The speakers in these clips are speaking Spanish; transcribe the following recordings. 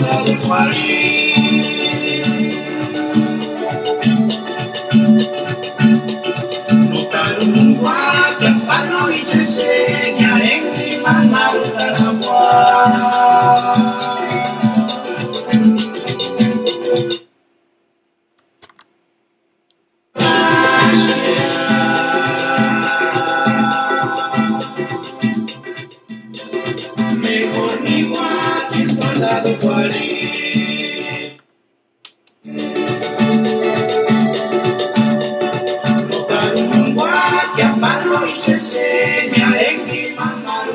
soldado guarí. Nutarungwa, Yapano y se enseña en mi mamá mejor ni guay, soldado guarí. Yapano y se enseña en mi mamá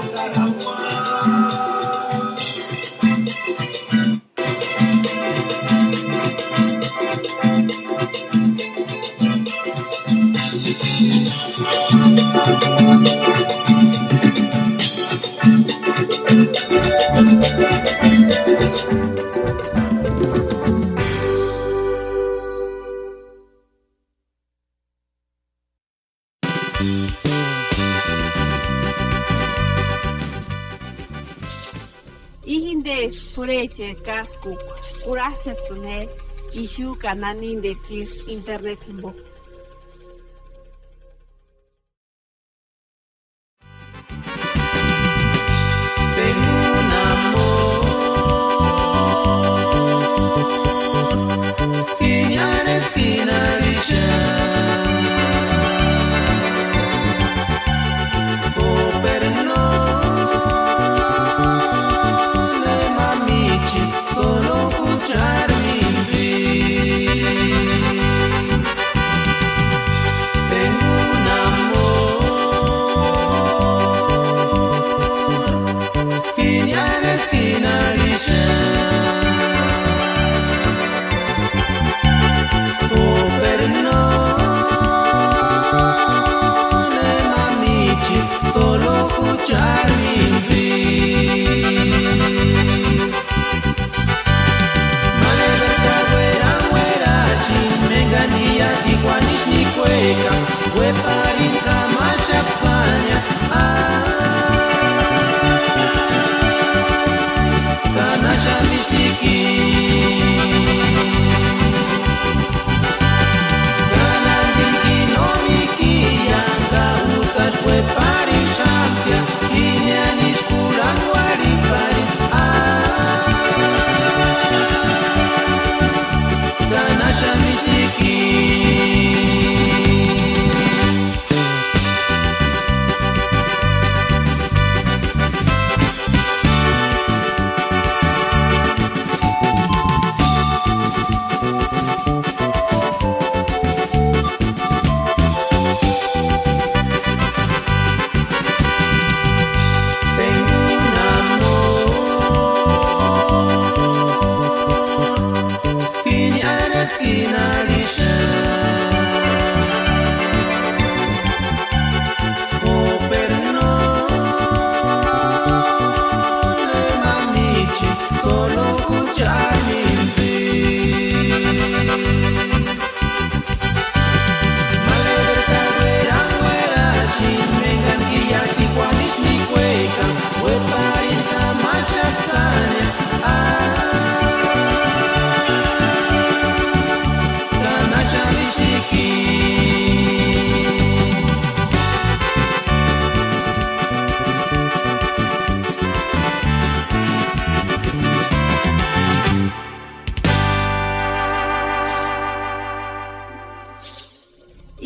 Ihinde pureche kaskuk kurachasune ishu kananin de kir internet himbo.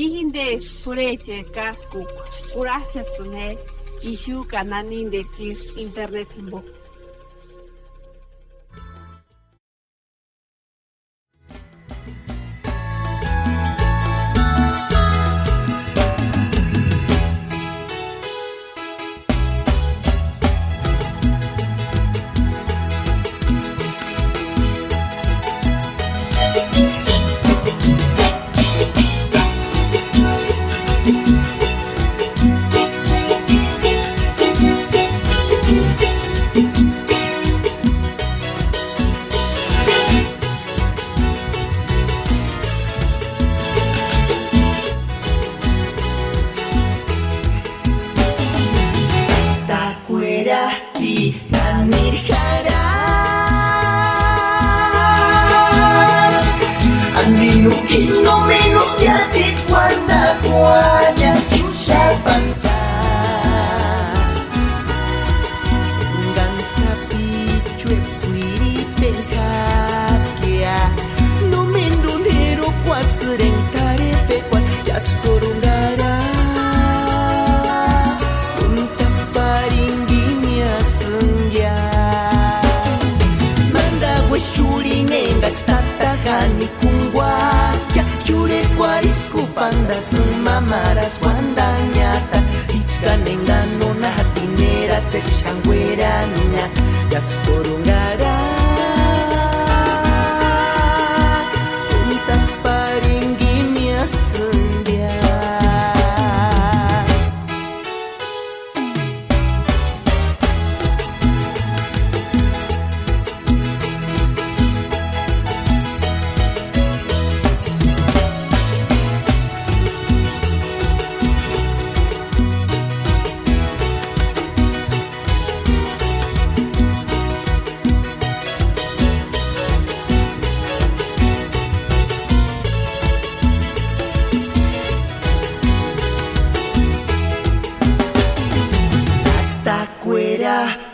Ihinde pureche kaskuk kurachasune ishu kananin de kir internet himbo. sumamaras guandanyata ichkanengano na hatinera tekshangweranya yaskorungara untak paringgimia sendia.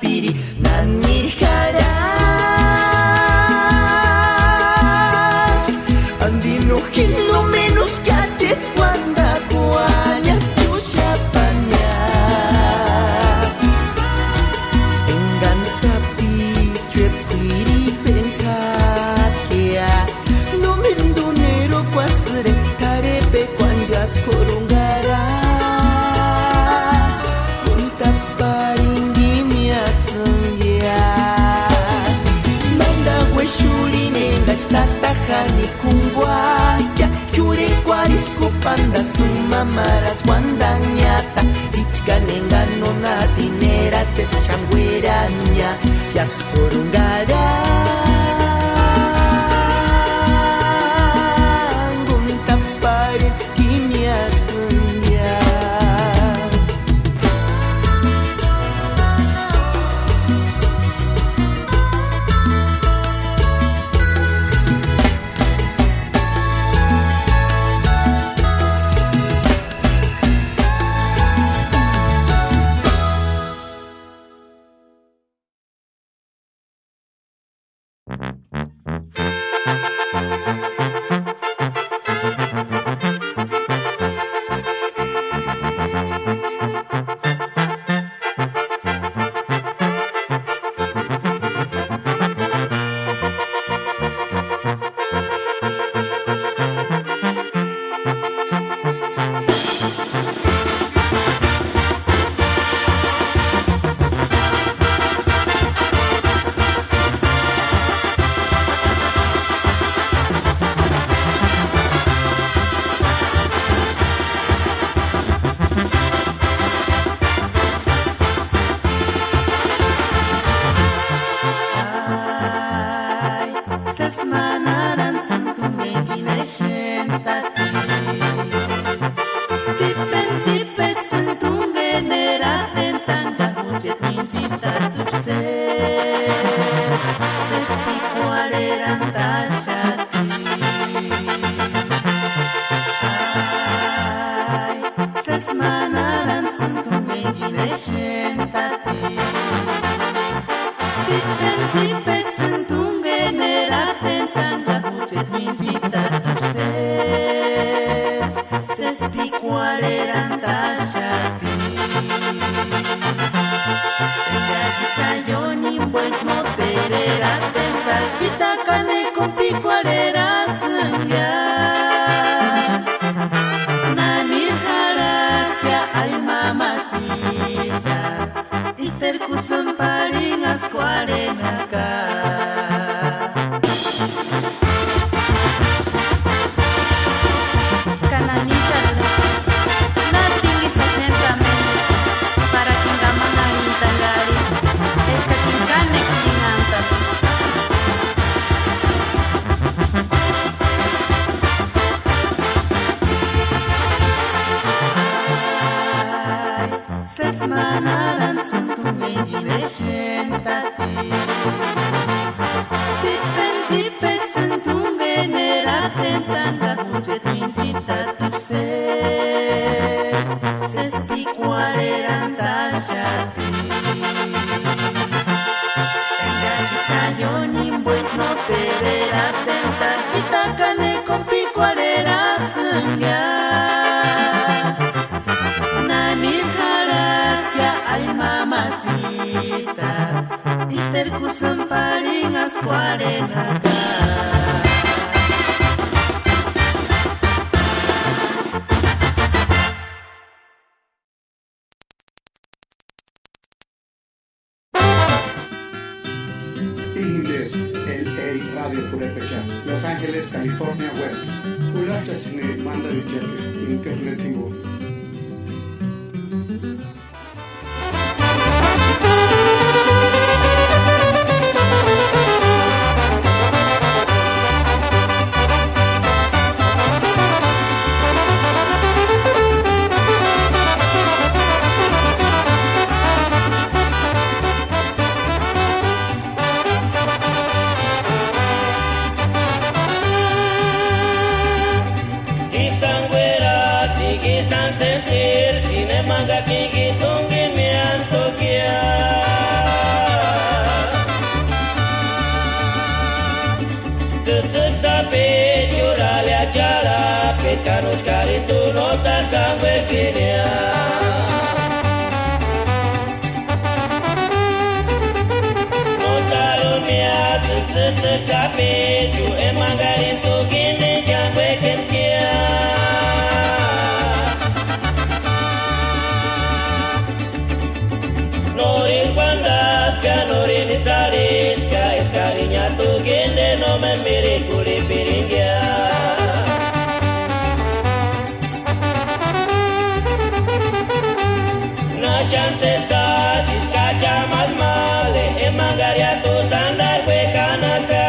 Piri nanirjarás andino no menos gadget wanda kuanya tusyapanya enggan sapi cuep piri penkat ya no mendunero kwasre tarepe kwandas korunggara tatahani kungwaya curi kwaris kupanda sumamaras guandanyata ichkanengano na dinera tsepshangweranya yaskorungara nguntapari kimia senja. Sesmanaran sentume ginesentati tipe sentunge neraten tangga hujet vincita tus ses picuareran tasati sesmanaran sentume ginesentati tipe sentunge neraten tangga hujet vincita tus ses picuareran tasati sayoni pues no terera tenta kita kane con picualera senja nani haras ya ay mamacita ister kusum paling askuarenaka kananisha na tinggi sa centramente para kinga mga hintangari esta kinkane kinantas sesmanaran sentume ginesentati tipe sentunge neraten tangga hujet vincita tus ses picuareran tasati engaki sayoni pues no terera tenta kita kane con picualera senja nani haras ya ay mamacita ister kusum paling askuarenaka Radio Purepecha, Los Ángeles, California Web. Ulacha sine manda de internet hingo. Pecanos care tu nota sangue sinia Notaro mia tse sape ju emangarin tu gine jangwe kenkia Noris bandas pianorin isaris ka escarinya tu gine no me mire kuli piringia chance sa siskacha mas male emangaria tu sandar we kanaka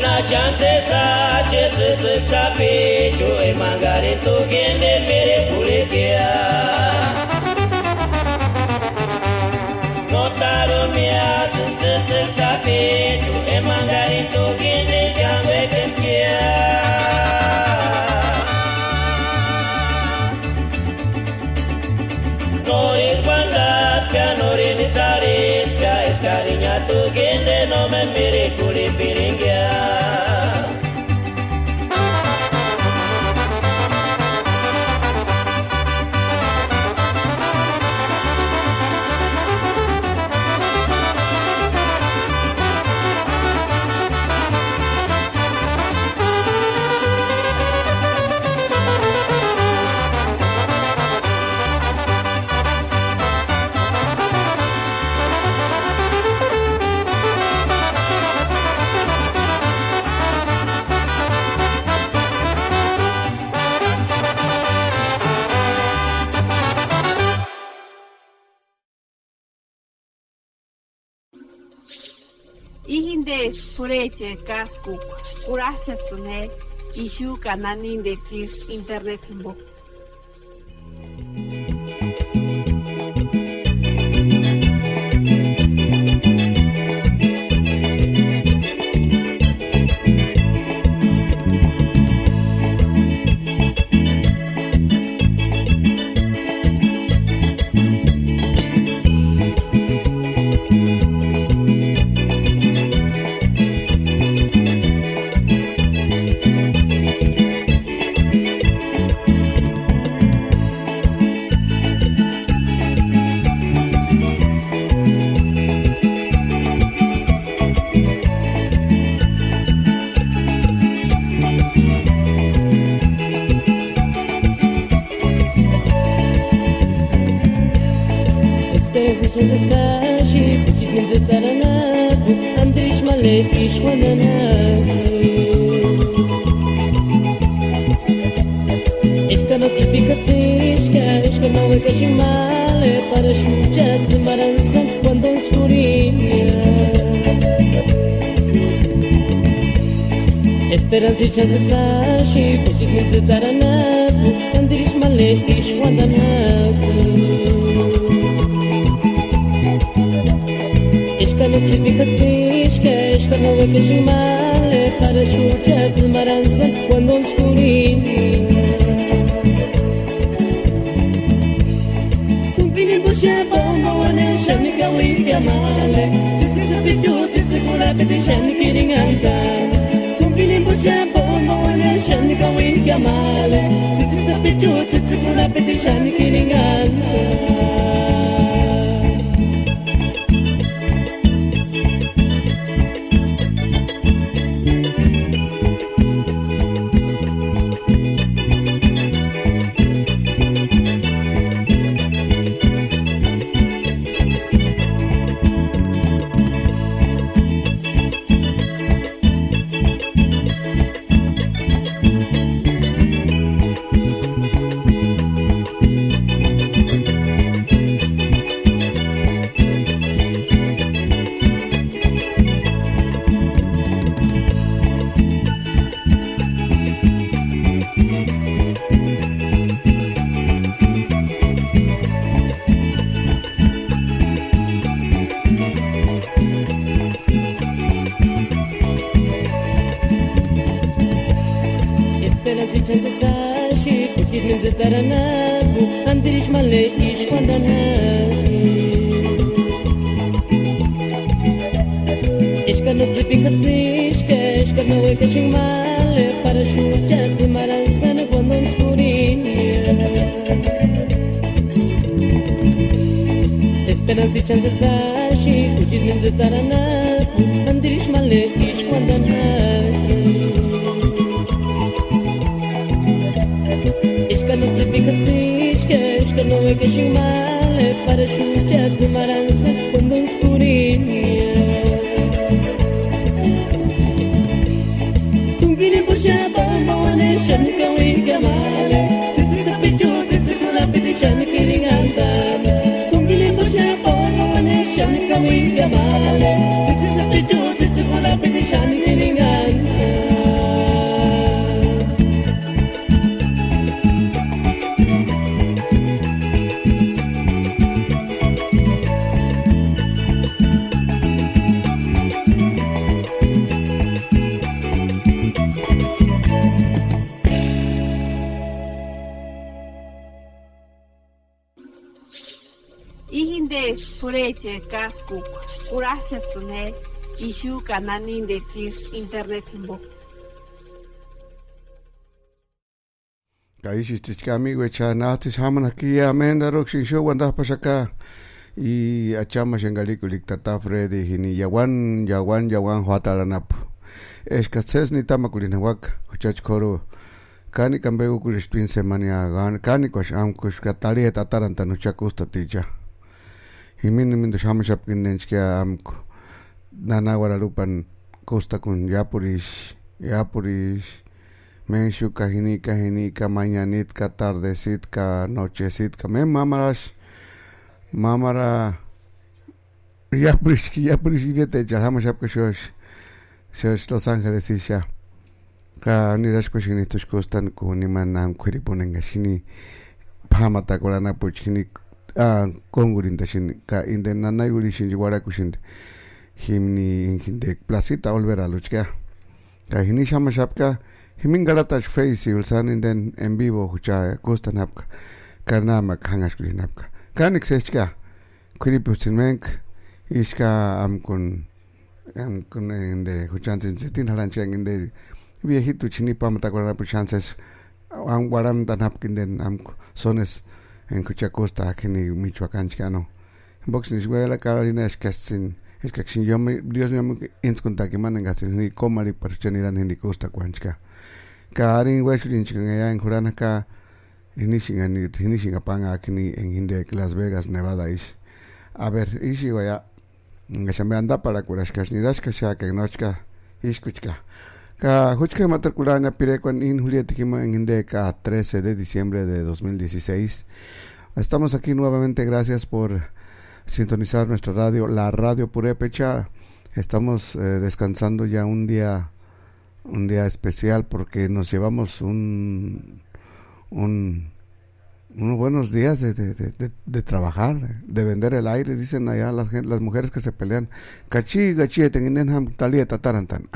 na chance sa chetsu sapi chu emangari tu gende mere pulikia notaro mia chetsu sapi chu emangari tu gende jambe kenkia pianorin isaris ka escarinya tu gende no me mire kuli piringia Ihindes pureche kaskuk kurachasune ishu kananin de kirs internet himbo. Esperança e chance sashi, putik mit zaranaku, andirish malek ish wadanaku. Ishkano tsipikatsishka, ishkano wakashimale, para shucha zmaransan, cuando oscurinha. Tumpini busha bomba wane, shani kawi male, titi sabichu, titi kura peti shani kiringankan. Busha bomba wane shani kawi gamale titi sapichu titi kula peti shani kiringana Esperanza y chance sashi Kushit min zetaranaku Andirish male ish kwandanai Ishka no zipi katzishka Ishka no weka shing male Para shucha zimaranzana cuando oscurinia Esperanza y chance sashi Kushit min zetaranaku Andirish male ish kwandanai Ishka no weka shing male Para shucha zimaranza cuando oscurinia Tungini busha bomba wane shan kawi gamale Titi sa pichu titi kula piti shan kiringanta Tungini busha bomba wane shan kawi gamale Titi sa pichu titi kula piti shan kiringanta Ihindes pureche kaskuk kurachasune ishu kananin de kirs internet himbo. Kaishishtichka amigo echanatis haman aquí amenda roxin show wanda pasaka y achama shengalikulik tata Freddy hini yawan huatalanap. Escases ni tamakulinawak uchach koro kani kambegu kulishtuin semania gan kani kosh amkush katali tatarantan uchakusta tija. Himini mindo shamashap kindenchkia amku nana waralupan costa kun yapurish Menshuka hinika mañanitka tardecitka nochecitka men mamara yaprish idete jarhamashapka shosh Los Ángeles isha ka nirashkushini tushkustan kuniman amkwiripunenga shini phamata korana puchini kongurinta shini ka inde nanayuri shinji warakushinde himni hinde placita volver a luchka ka hini shamashapka himin galatash face ulsan inden en vivo hucha kustan hapka karnama hangash kulinapka kanik sechka kuripusinmenk ishka amkun inde huchantin setin halanchang inde viejito chinipa matakorana pu chances am guaram tan hapkinden amku sones en Cuchacosta aquí en Michoacán chicano boxing escuela Carolina escasin yo Dios mío inskunta que manen gasin ni comari para cheniran en Costa Cuancha Karin Wesley chican allá en Juranaka inishing panga aquí en Las Vegas Nevada ish a ver ishi vaya se me anda para curashkas ni dashka que nochka ishkuchka ka huchka matriculana pirecuan in Juliatikima en Indeca 13 de diciembre de 2016. Estamos aquí nuevamente, gracias por sintonizar nuestra radio, la radio Purépecha. Estamos descansando ya un día especial porque nos llevamos unos buenos días de trabajar, de vender el aire, dicen allá las mujeres que se pelean. Cachi, tengan talia tatarantan.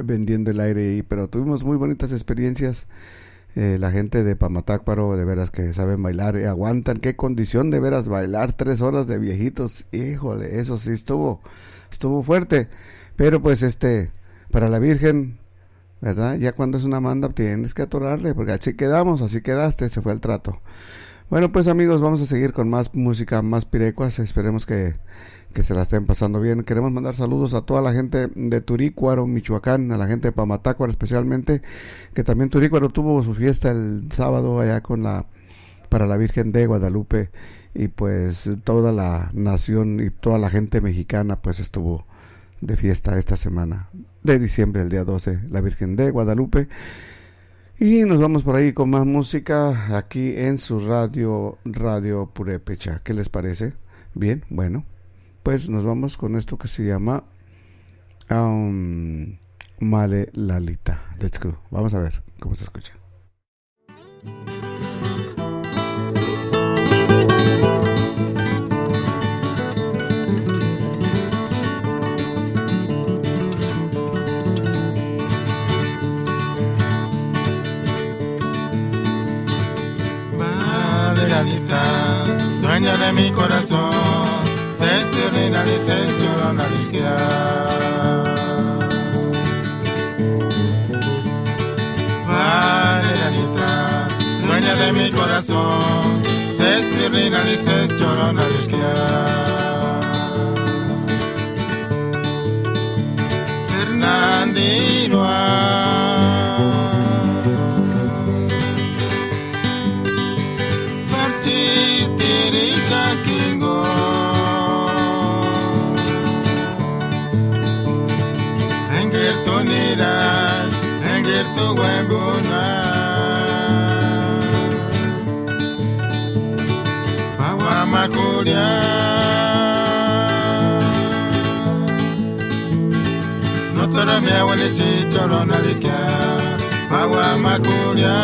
Vendiendo el aire, pero tuvimos muy bonitas experiencias. La gente de Pamatácuaro de veras que saben bailar y aguantan. Qué condición de veras bailar 3 horas de viejitos. Híjole, eso sí estuvo fuerte. Pero pues para la Virgen, ¿verdad? Ya cuando es una manda tienes que atorarle, porque así quedamos, así quedaste, ese fue el trato. Bueno, pues amigos, vamos a seguir con más música, más pirecuas. Esperemos que se la estén pasando bien. Queremos mandar saludos a toda la gente de Turícuaro, Michoacán, a la gente de Pamatácuaro especialmente, que también Turícuaro tuvo su fiesta el sábado allá para la Virgen de Guadalupe, y pues toda la nación y toda la gente mexicana pues estuvo de fiesta esta semana de diciembre, el día 12, la Virgen de Guadalupe. Y nos vamos por ahí con más música aquí en su radio Purépecha. ¿Qué les parece? Bien, bueno, pues nos vamos con esto que se llama Male Lalita. Let's go. Vamos a ver cómo se escucha. de mi corazón, se serena y se llorona Valerita, dueña de mi corazón, se serena y se llorona Fernandino tu wembuna Bawa makulia No toro me awale chichoro nalika Bawa makulia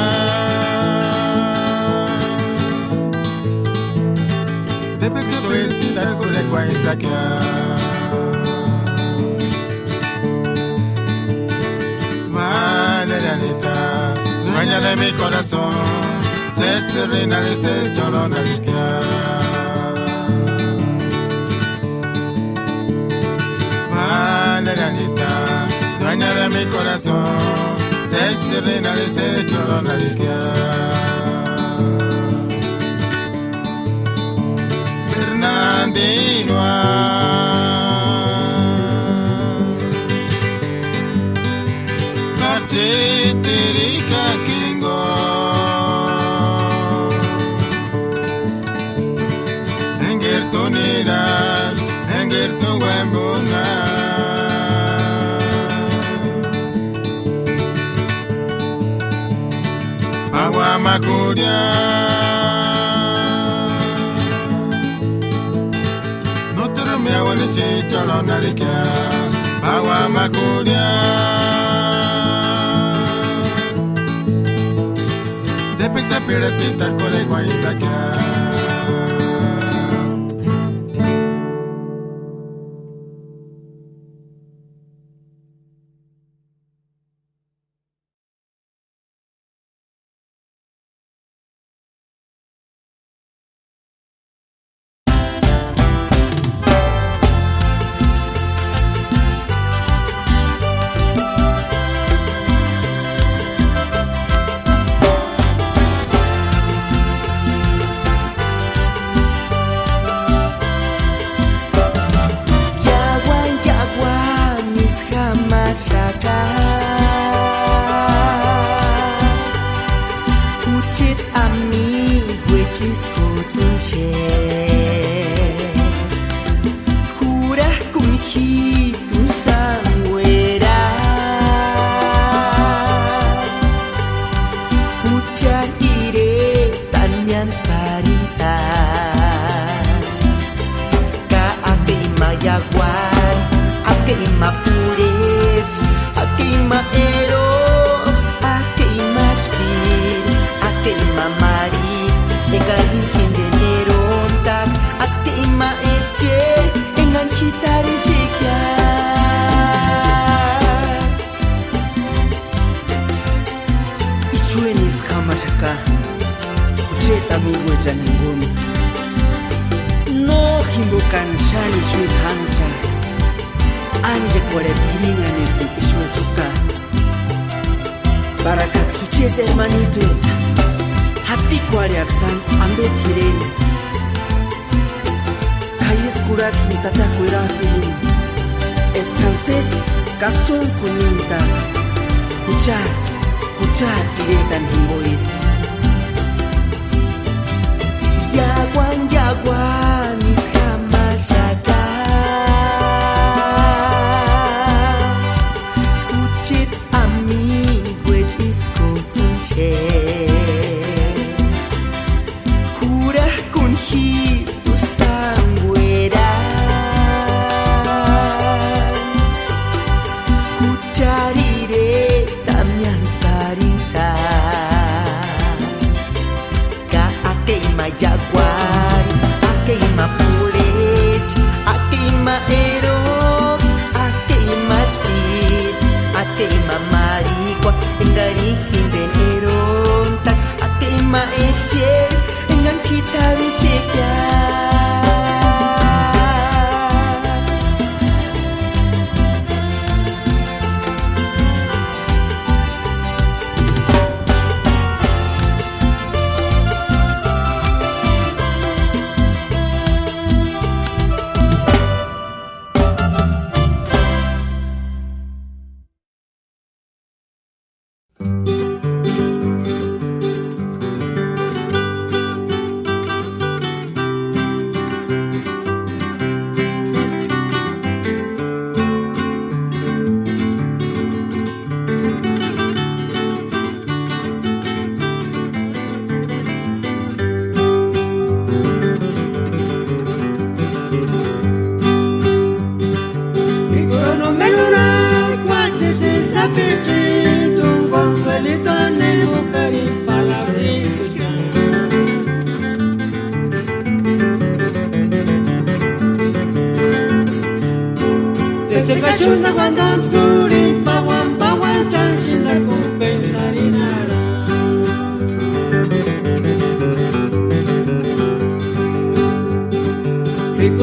Debe que suelti da kule kwa itakia Valerita, dueña de mi corazón, se serena y se llorona Valerita, dueña de mi corazón, se serena y se llorona Fernandino Chitirika Kingo Engir tu nirar, engir tu wembuna Agua makuria No te romea wale chicholo narika Agua makuria Pizza piratita con el guayita que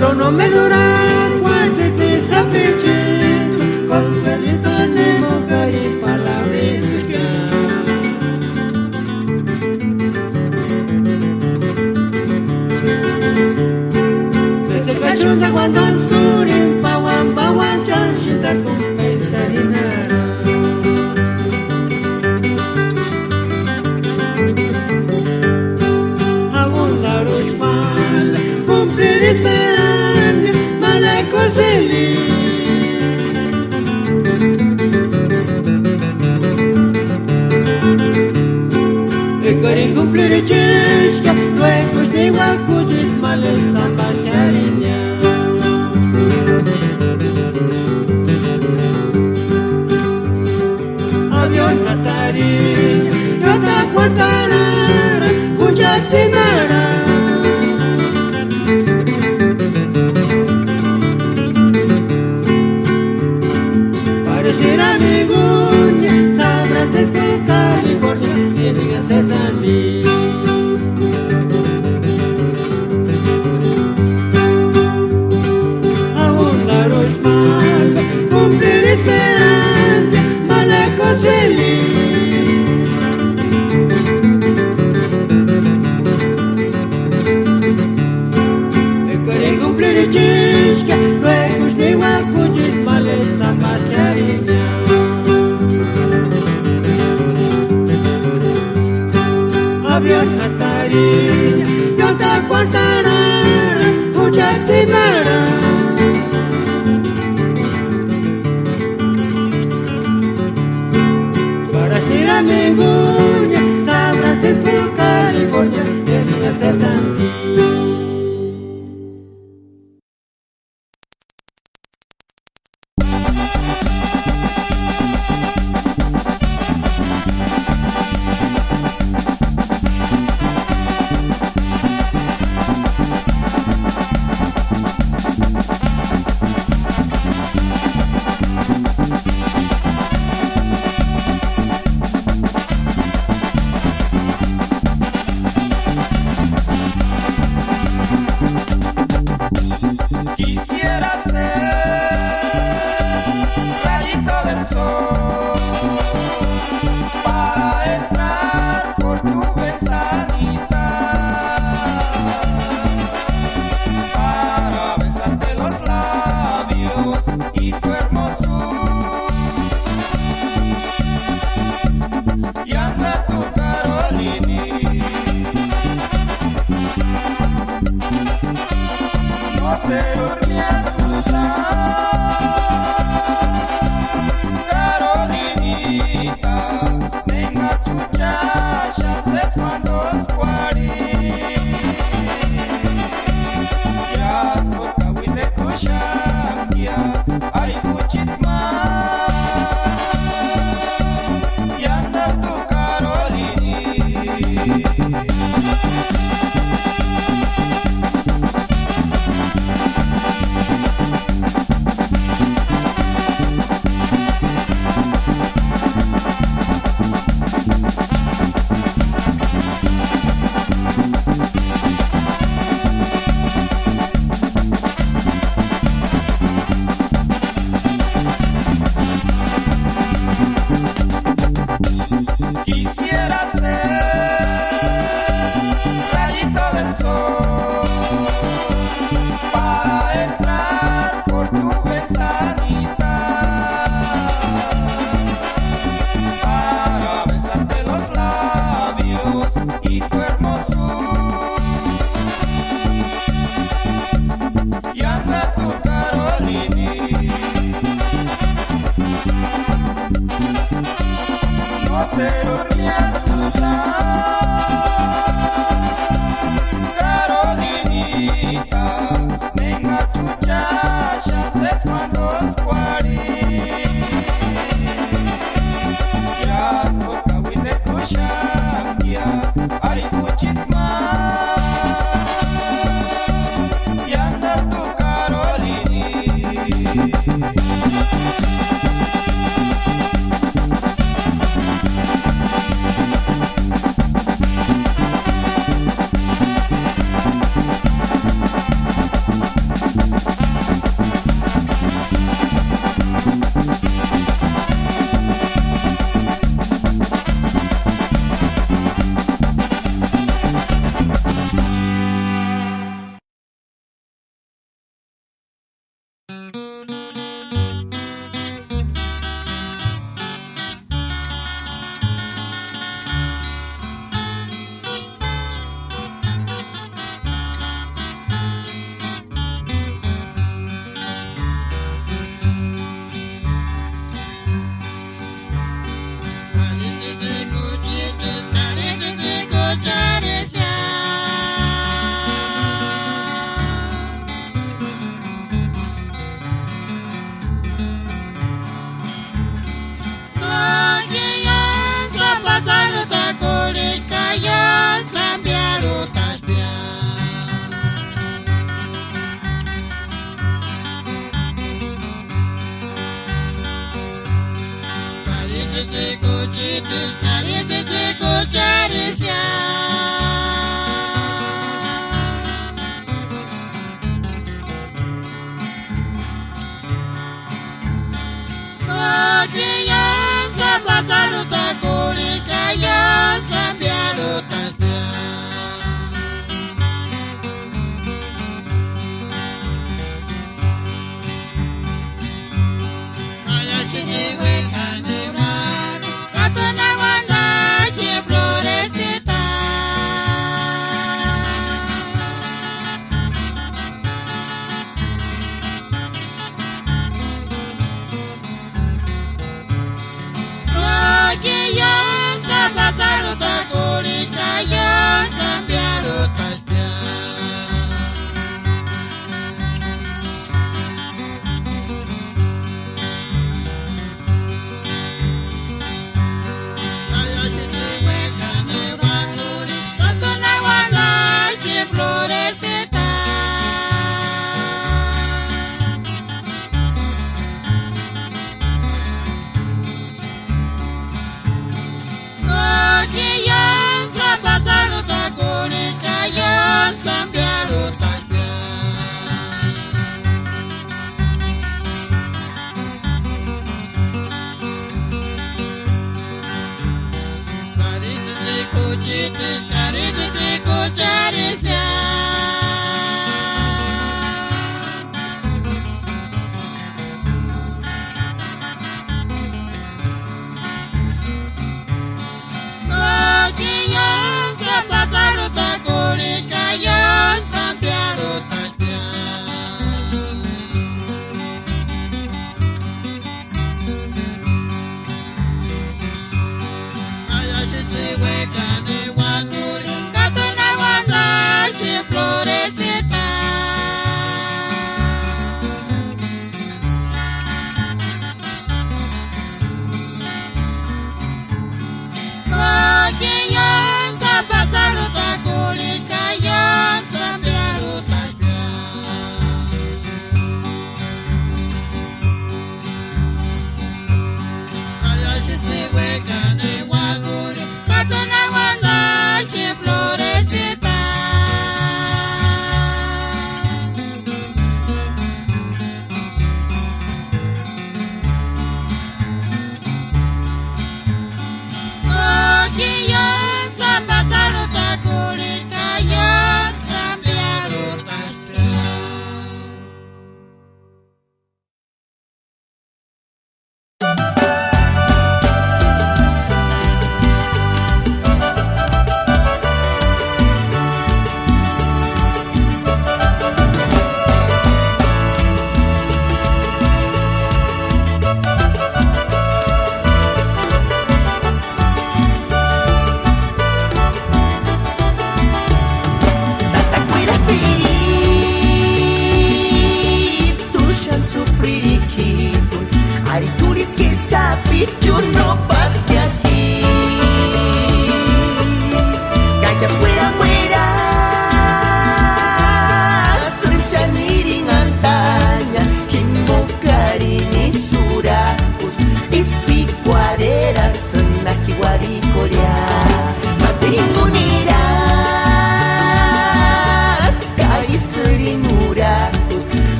Duro no me dura, cuánto sapecito, consuelito nemo cari palabras que Pese cachunda cuando oscurin, bawan chanchita compensa dinara. Esperando, malecos feliz. E cari cumplir cesca, luego de guacujit males sambas cariña. Avión natariña, yo te cuartará, cuya timara. California, California, Cesandi. Aún la mal, cumplir esperanza, malecos feliz. E querer cumplir chisca, luego de guacujit males ambas cariña. Avión atariña, yo te cortaré, mucha timara. Para ir a mi guña, San Francisco, California, en la Cesantí.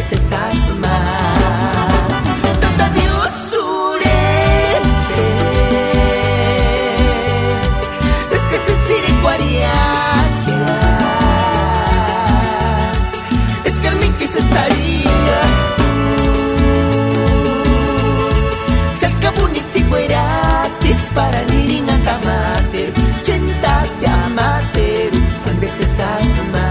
se sasma. Tata Dios surente, es que se sire cuariaquia, es que el miki se salina, se al cabuniti gueratis para niringa tamater, chenta tamater, sande se sasma.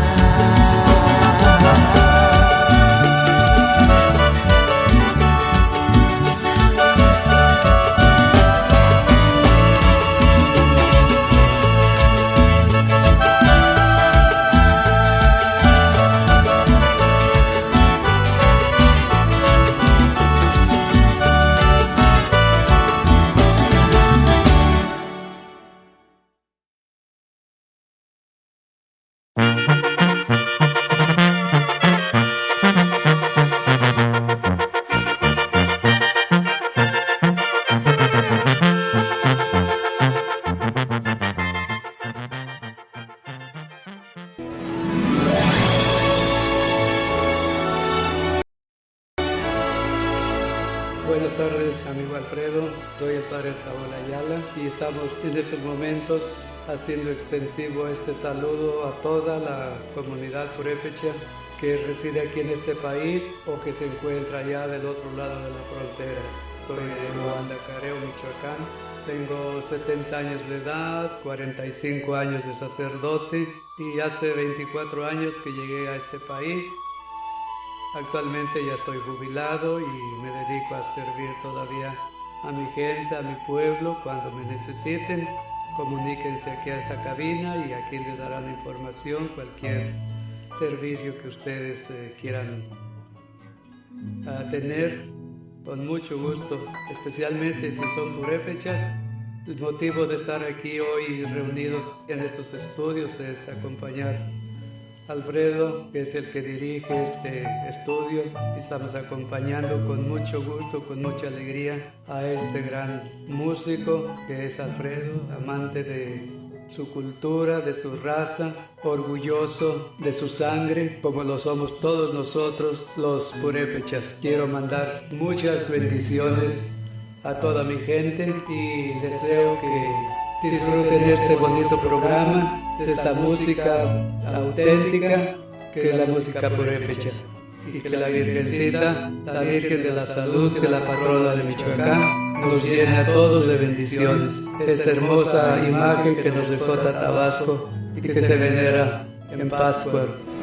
Buenas tardes, amigo Alfredo. Soy el padre Saúl Ayala y estamos en estos momentos haciendo extensivo este saludo a toda la comunidad purépecha que reside aquí en este país o que se encuentra allá del otro lado de la frontera. Soy de Guandacareo, Michoacán. Tengo 70 años de edad, 45 años de sacerdote y hace 24 años que llegué a este país. Actualmente ya estoy jubilado y me dedico a servir todavía a mi gente, a mi pueblo. Cuando me necesiten, comuníquense aquí a esta cabina y aquí les darán información, cualquier servicio que ustedes quieran tener, con mucho gusto, especialmente si son purépechas. El motivo de estar aquí hoy reunidos en estos estudios es acompañar Alfredo, que es el que dirige este estudio. Estamos acompañando con mucho gusto, con mucha alegría a este gran músico que es Alfredo, amante de su cultura, de su raza, orgulloso de su sangre, como lo somos todos nosotros los purépechas. Quiero mandar muchas bendiciones a toda mi gente y deseo que disfruten este bonito programa, de esta música auténtica que es la música purépecha, y que la Virgencita, la Virgen de la Salud, que es la patrona de Michoacán, nos llene a todos de bendiciones. Esa hermosa imagen que nos dejó Tatabasco y que se venera en Pátzcuaro.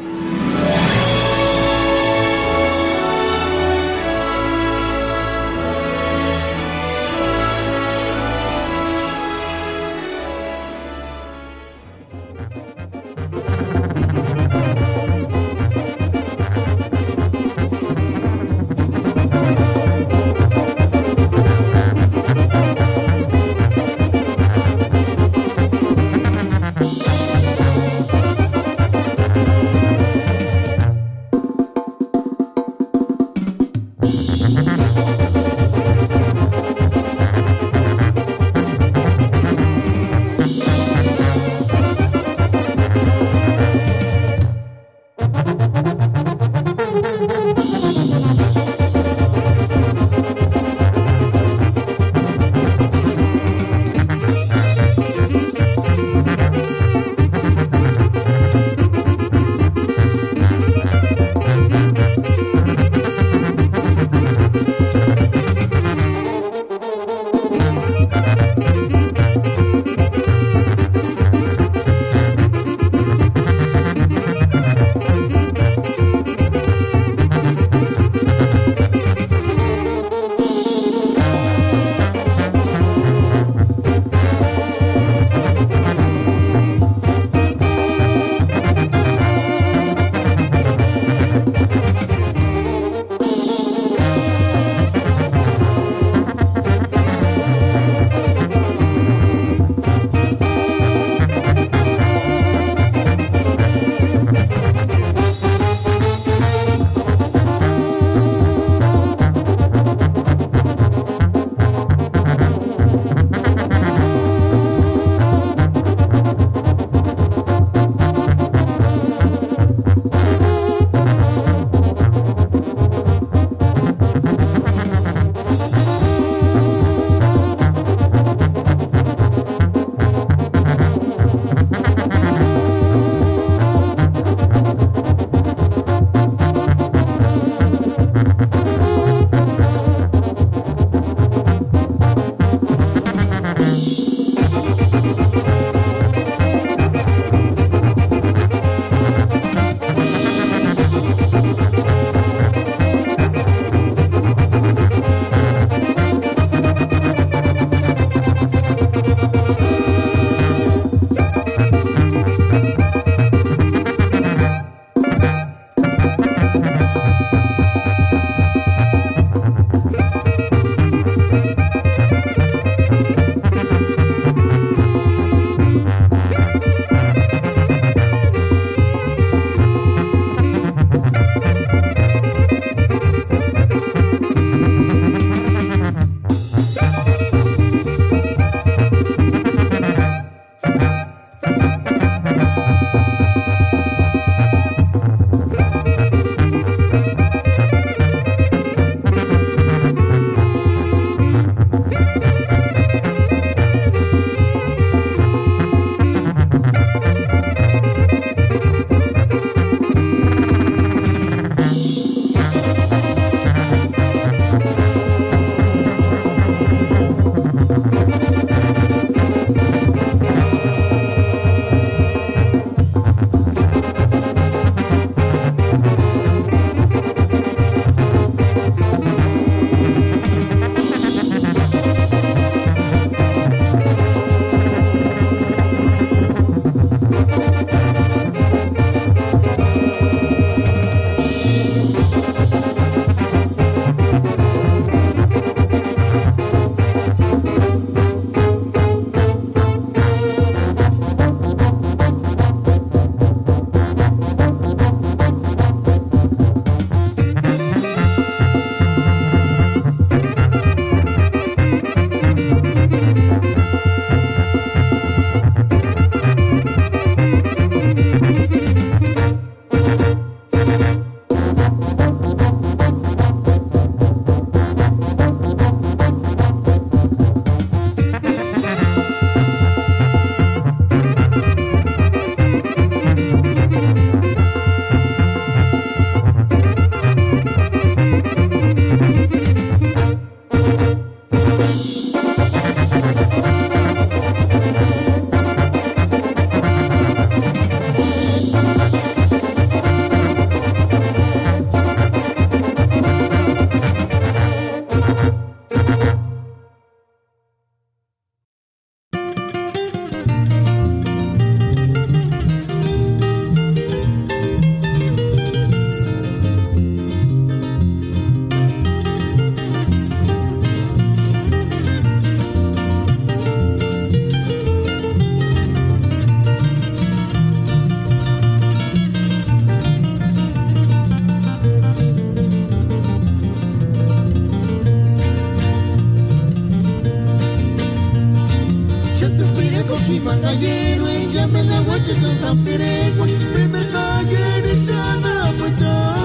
sampireko primer calle di sana pecah.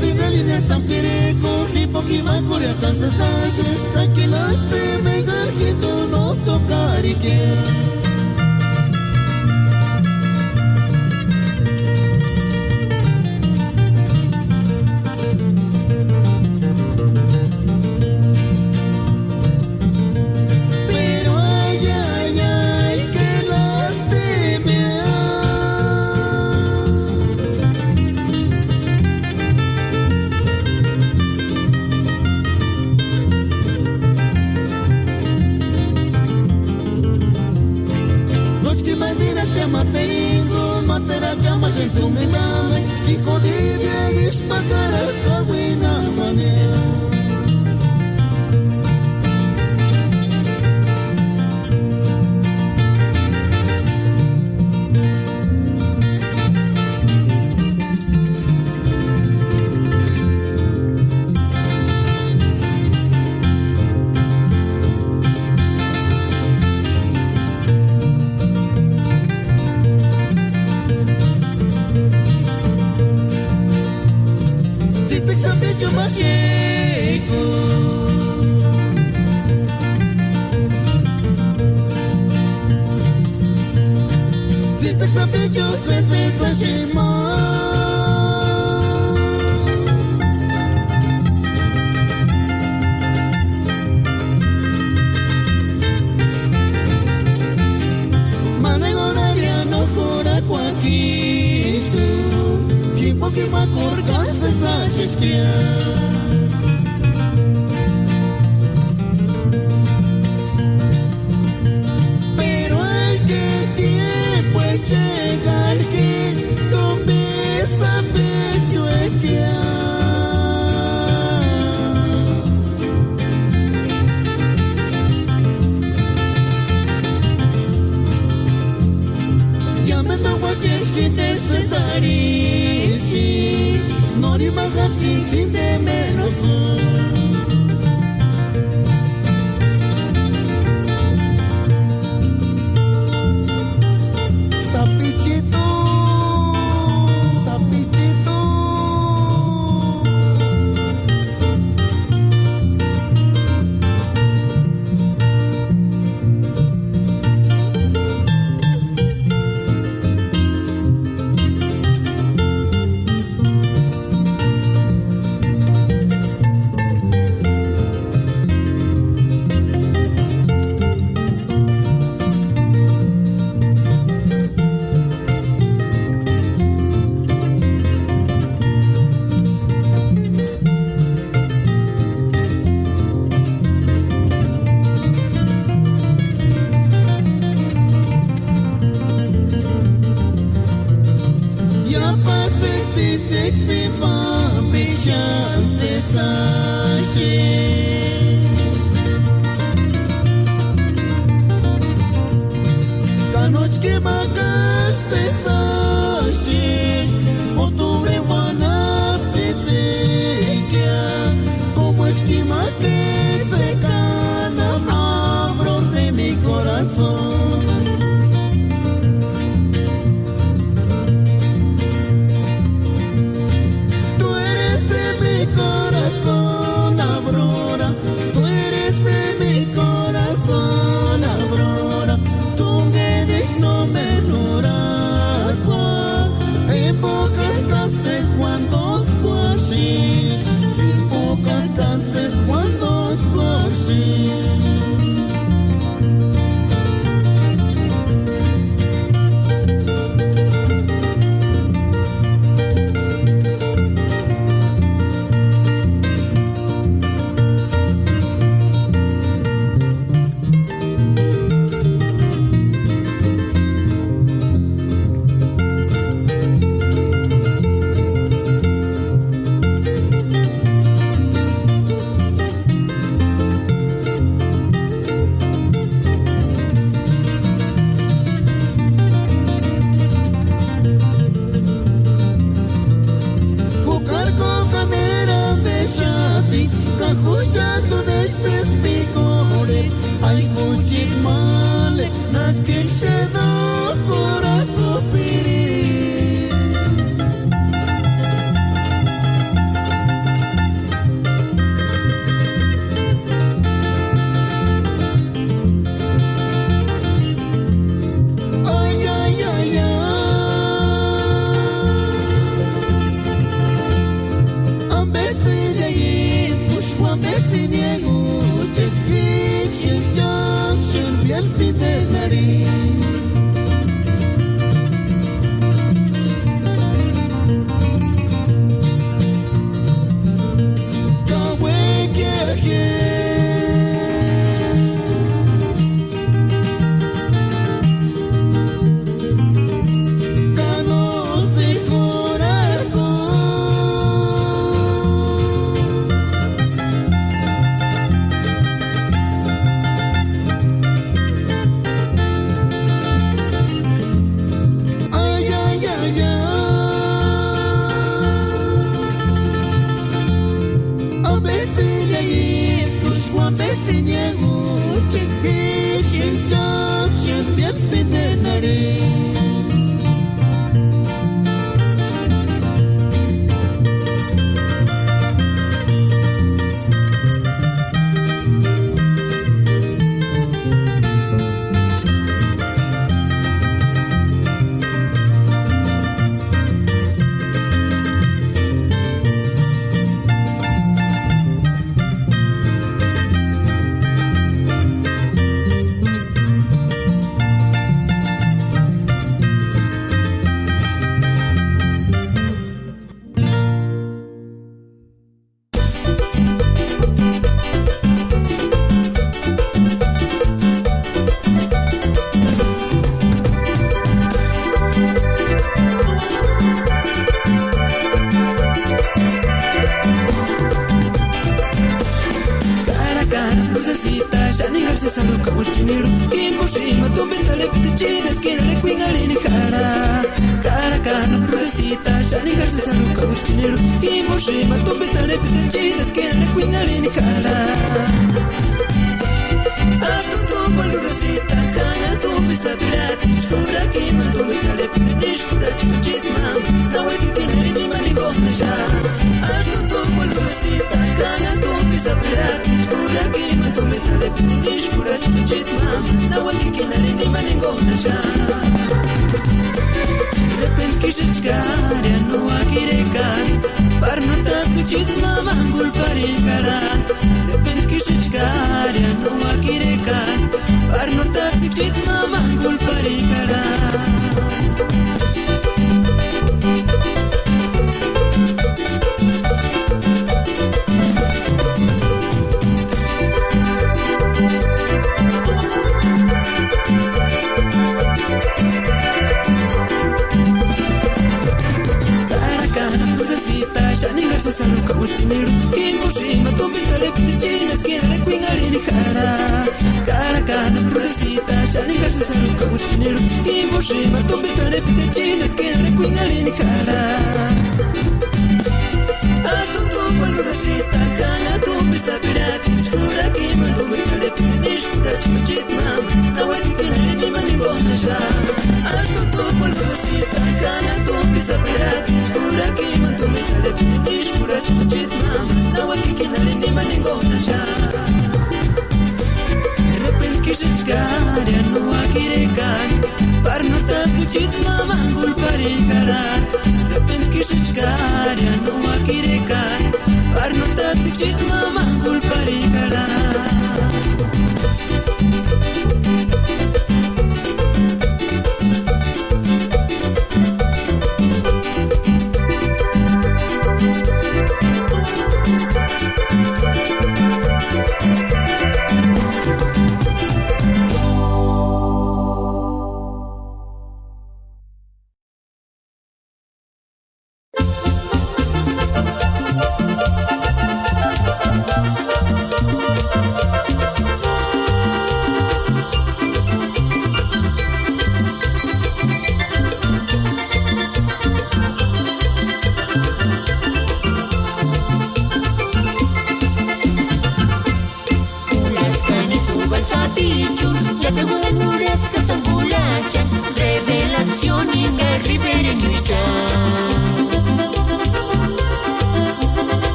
Fideline sampireko tipo que va correr cansa sanches caquilaste mega hito no tocarike. Pero ay ay ay que lástima. Materingo, matera chama se tu me dame, hijo de Dios, pagaras tu buena manera. Pero el que tiempo llega al que no me sabe chuequear. Llamando guaches que necesarici, no ni magam sin fin de menos. Sapichito, sapichito. Canochke magaste sashis, octubre wanaptitekia, como esquima que se cana abro de mi corazón. Tú eres de mi corazón, Aurora, tú eres de mi corazón, Aurora. No me ignora. mati kahuja tunay sespikore ay kuchit male nakikshana kura kupiri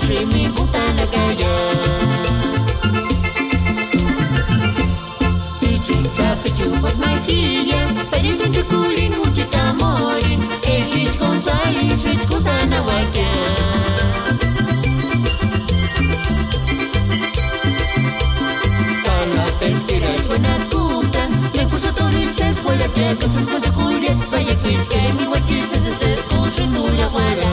trimi butana gaya Ticik sape chupos magia Parecen chukulin muchita morin Elich González Rich kutana waya Kala pestiraj wanakutan Lekusa torices wala tlekas es concha kuliet Vaya kuch kemi wachices es kushitula wara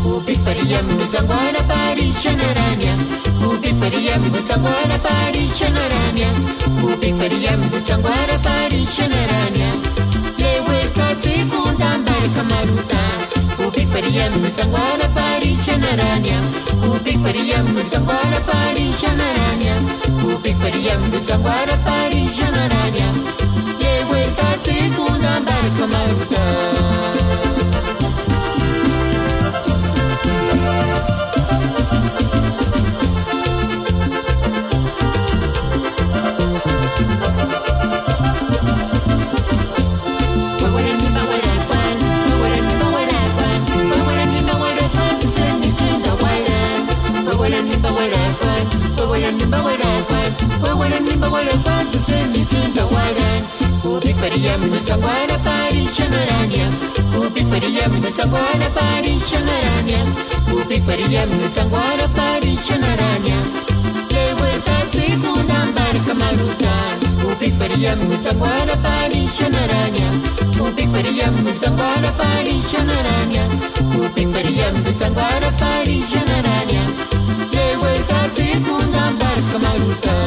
Ubik pariyam nutsangwana parishanaranya Ubik pariyam nutsangwana parishanaranya Ubik pariyam nutsangwana parishanaranya Lewe katsi kundambar kamaruta Ubik pariyam nutsangwana parishanaranya Ubik pariyam nutsangwana parishanaranya Ubik pariyam nutsangwana parishanaranya Lewe katsi kundambar kamaruta Ubik pariyam nutsangwana parishanaranya Ubik pariyam nutsangwana parishanaranya Ubik pariyam nutsangwana parishanaranya Lewe tatsi kundambar kamarutan Ubik pariyam nutsangwana parishanaranya Ubik pariyam nutsangwana parishanaranya Ubik pariyam nutsangwana parishanaranya Lewe tatsi kundambar kamarutan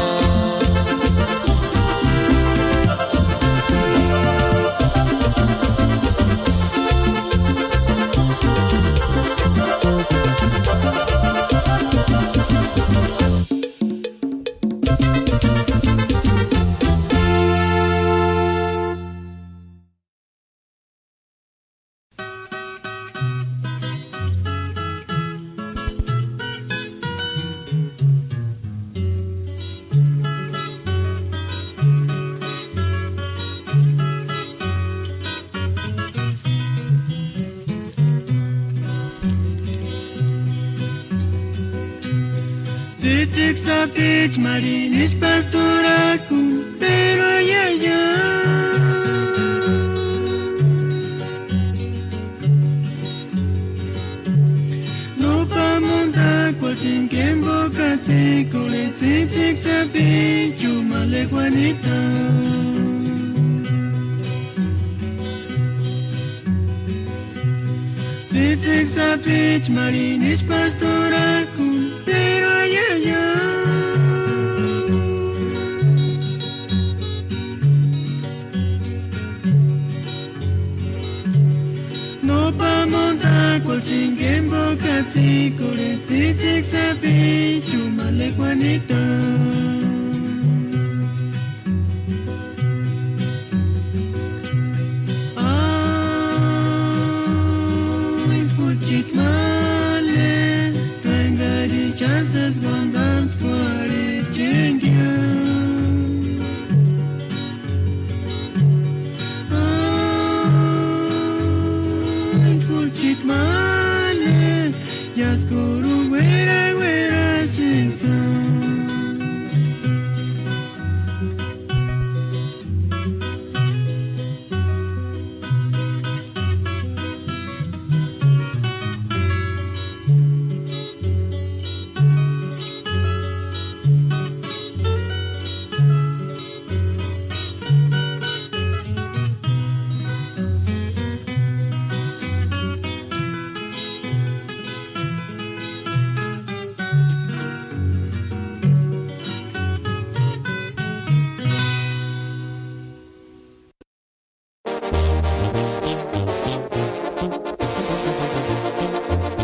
Tzitzik sapich marinis pastoraku pero ya No pa monta cual sin que boca tzikole tzitzik sapich chumale Juanita Tzitzik sapich marinis pastoraku No pa montar cual chinguen boca tzikole tzitzik sapi chumale Juanita Ay, fuchik male Kangari chances gondant kware chengya Male, yaskuru wera singsa.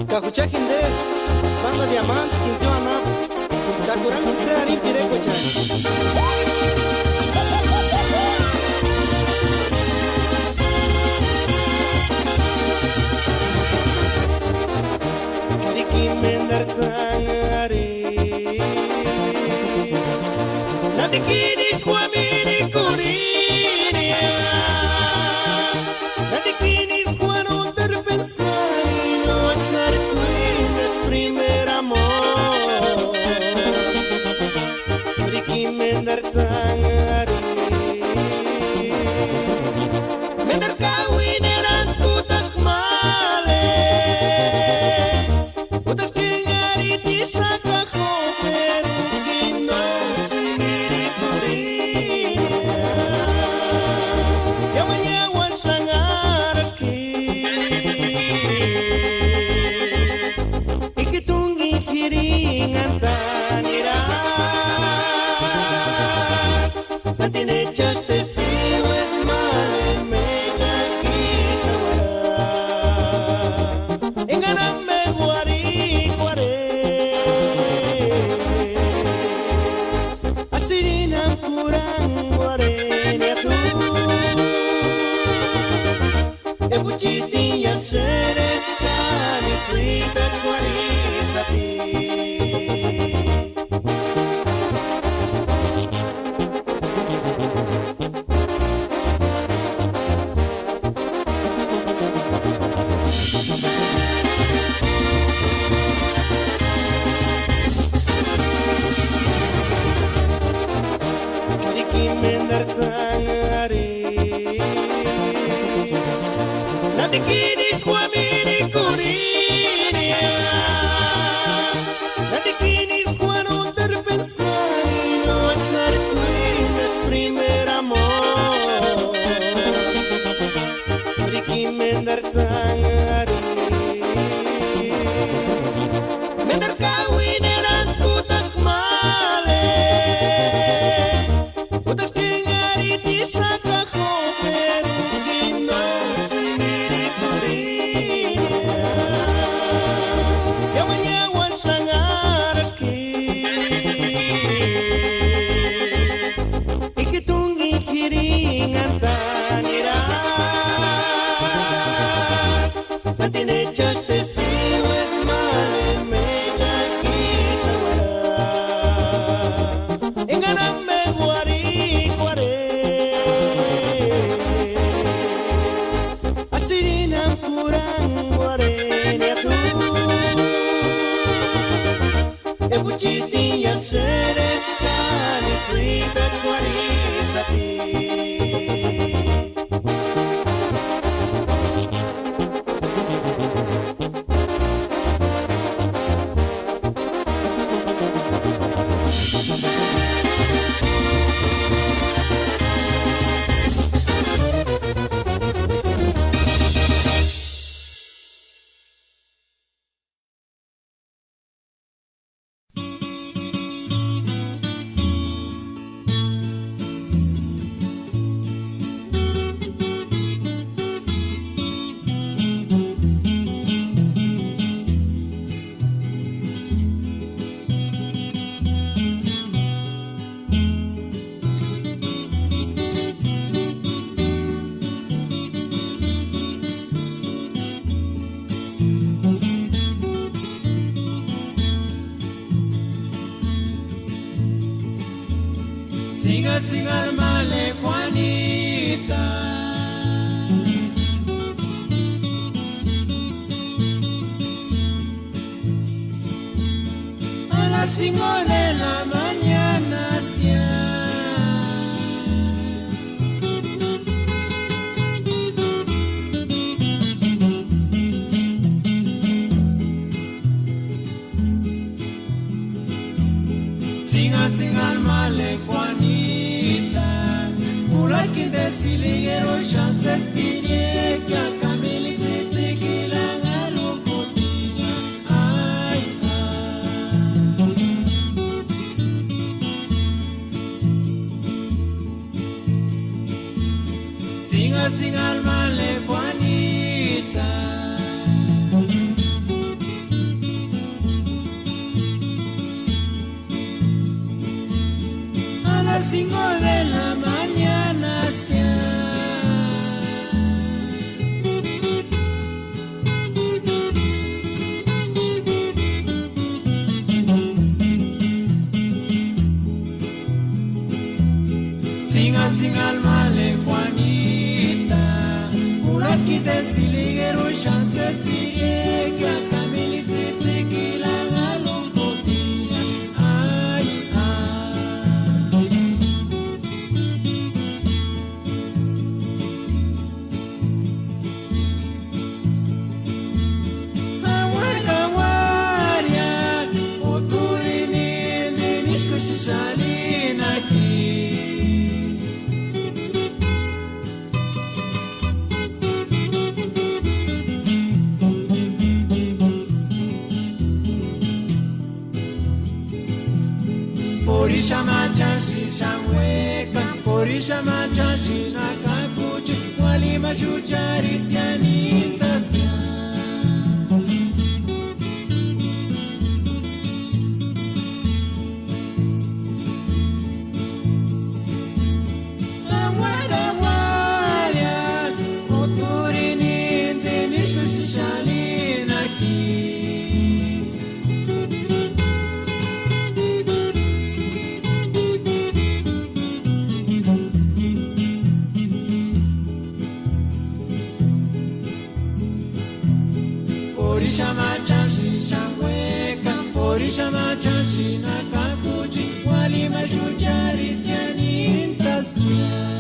Kakuchakinde, banda diamante, quinceana, Kakurang Sari Pirekocha. buciti yang sereskan cerita kualisapi. Mendar sangare Nanti kini suamini kurinia Nanti kini suano terpensari Nochar cuentas primer amor Riki mendar sangare Mendar kawin eran skutas male Putas kengari di saka koper Gino sendiri kurinya Yang menyawan sangaraski Ikitungi kiringan taniras Nanti necas testigos male mega kisawara Enganam Buciti yang sereskan cerita kualisapi. Singal male Juanita A las 5 de la mañana Singal male Juanita Pular que desiliguero chances tiene que a Camille chiquilang arukutina Ay, Singal male Juanita A las 5 de la mañana Singal male Juanita Kulat kita siligero chances tiye que a Camille chiquilang arukutina Ay, Salina aquí Porisha machashi shamweka Porisha machashi nakakuchi Walima shuchari tianitas Orisha machashi shaweka, orisha machashi nakakuji, wali mashujari tiani intastia.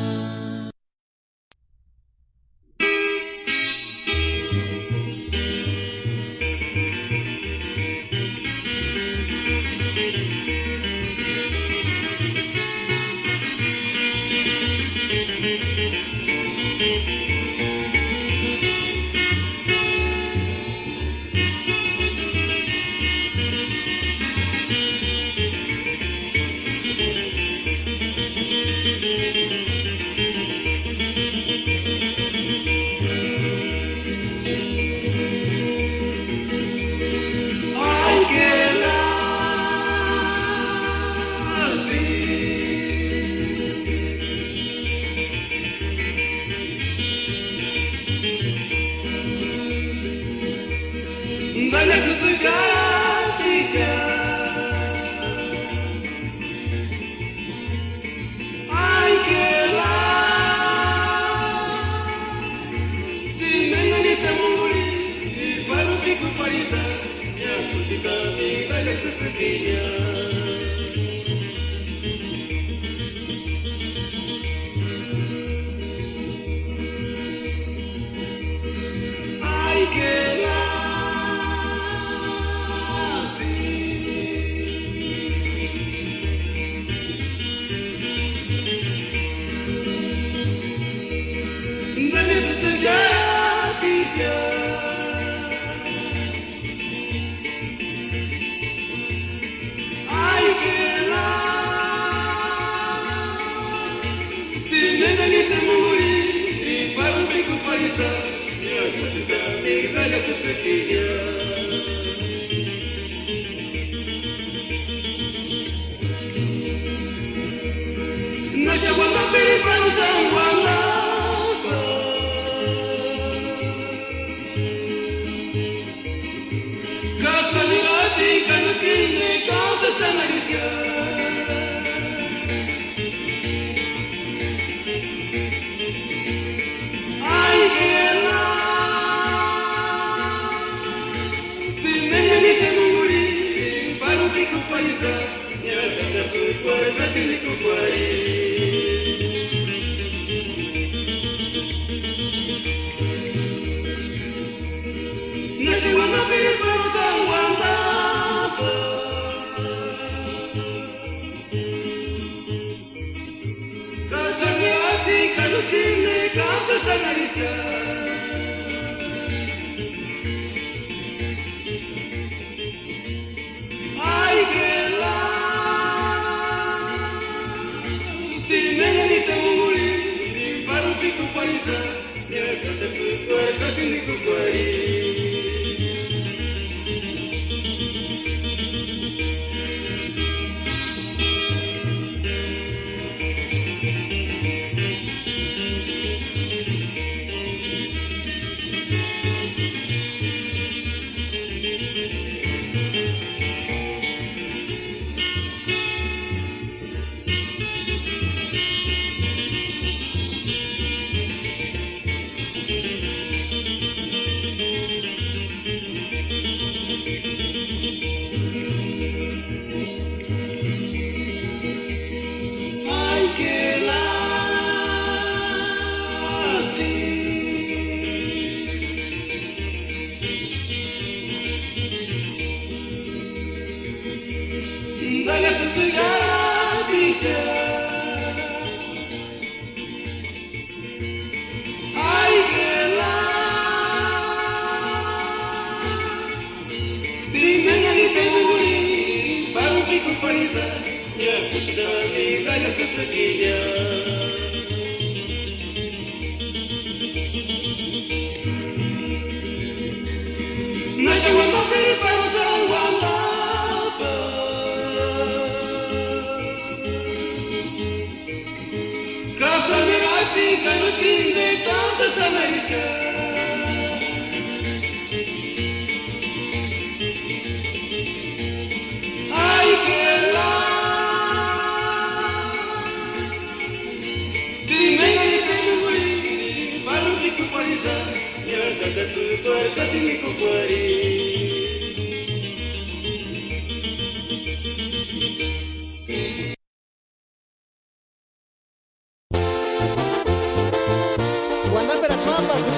Kata tu, kata tu, kata tu,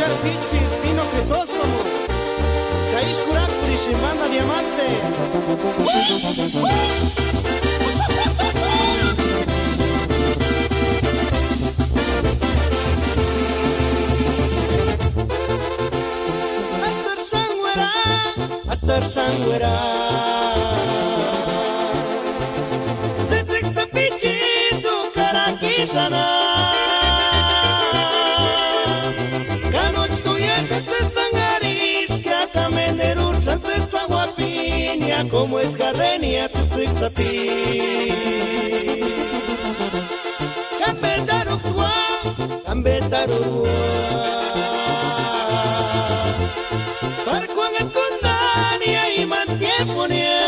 escuchar Pino Crisóstomo. Caís Curac, Purishimana Diamante. Astar Sanguera. Tzitzik Sapichito Karakisana. Kanoch Tuyasha se sangaris, que acá Menderursa se sanguapinia, como es Gardenia Tzitzik Sapi. Cambedaruxua, Cambedarua. Parcuan escondania y mantieponia.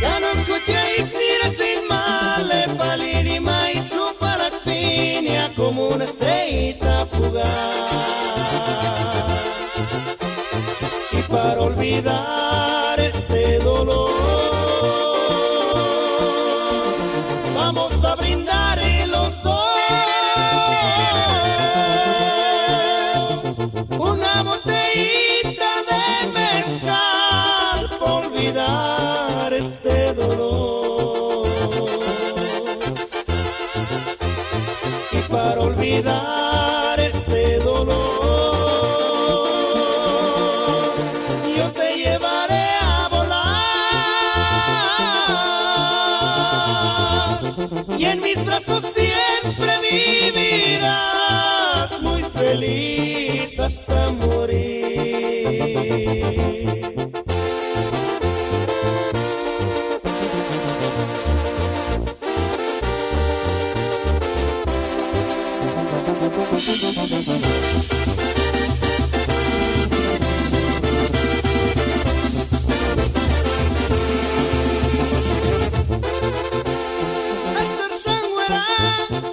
Ganok chuchéis nira sin male, palirima y su paracpinia, como una estrellita fugaz. Y para olvidar este dolor, vamos a brindar los dos. Una botellita de mezcal por olvidar este dolor. Y para olvidar este dolor, yo te llevaré a volar. Y en mis brazos siempre vivirás muy feliz hasta morir.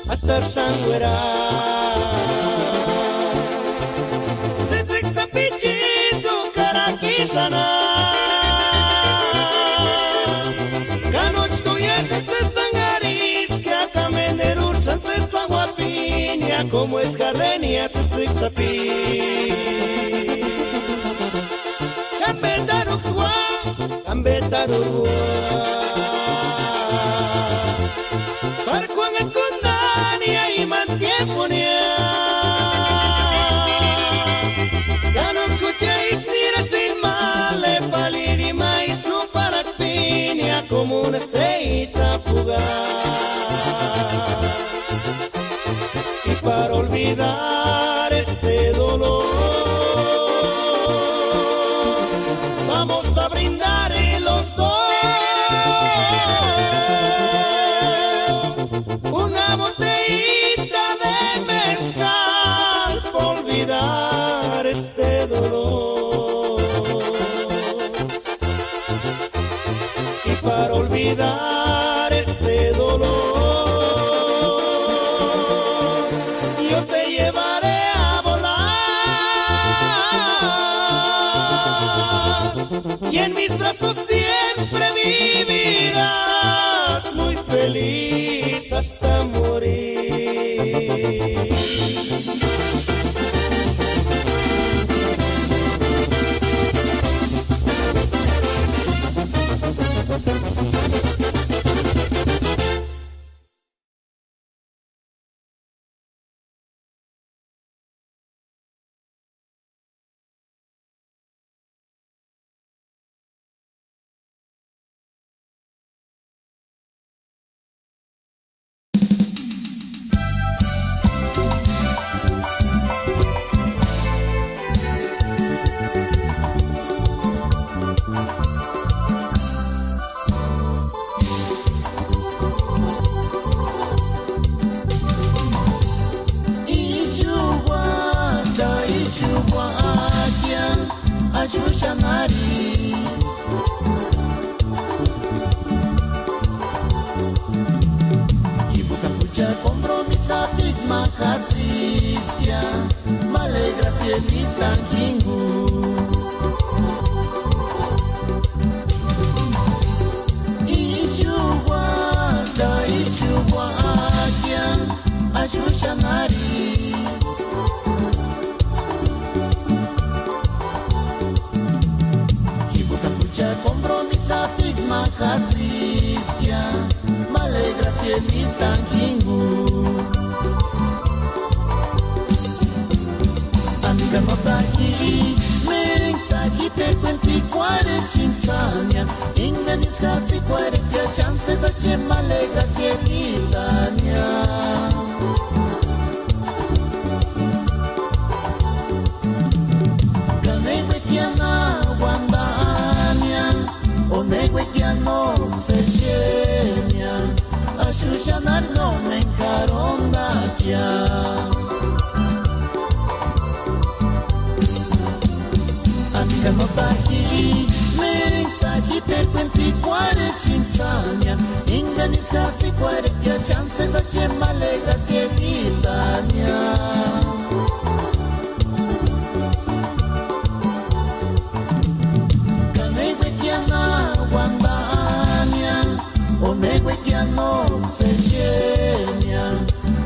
Astar Sanguera. Tzitzik Sapichito Karakisana. Kanoch Tuyasha se sangaris, que acá Menderursa se sanguapinia, como es Gardenia Tzitzik Sapi. Cambedaruxua, Cambedarua. Parcuan escondania y mantieponia. Ganok chuchéis nira sin male, palirima y su paracpinia, como una estrellita fugaz. Y para olvidar este dolor, vamos a brindar los dos. Una botellita de mezcal por olvidar este dolor. Y para olvidar este dolor, yo te llevaré a volar. Y en mis brazos siempre vivirás muy feliz hasta morir. Shushanari chances a quien me alegra cielita Ganeguekiana wandania Oneguekiano se llenia Ashushanar no me encaronda ya Amiga no taki Taki te cuempi cuare chinzania Inganis casi cuare que chances a quien me alegra cielita Ganeguekiana wandania Oneguekiano se llenia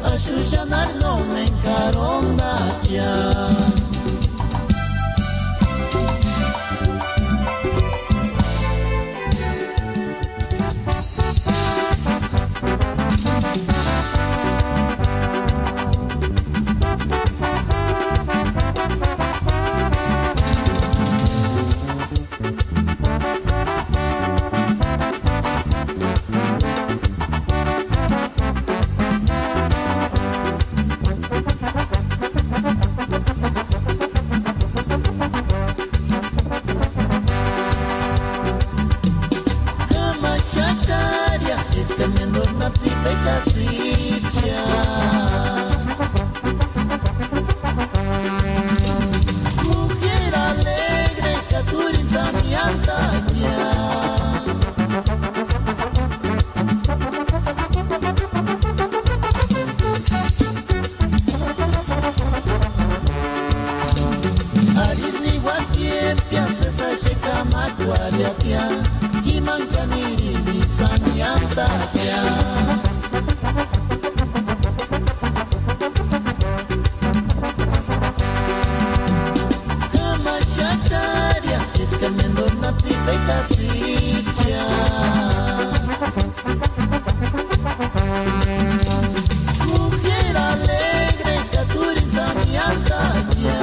Ashushanar no me encaronda ya Mujer alegre, caturiza mi antaña Aris ni guatien, piances a checa macuariatia Kimancani ni saniantatia Mujer alegre, caturiza mi antaña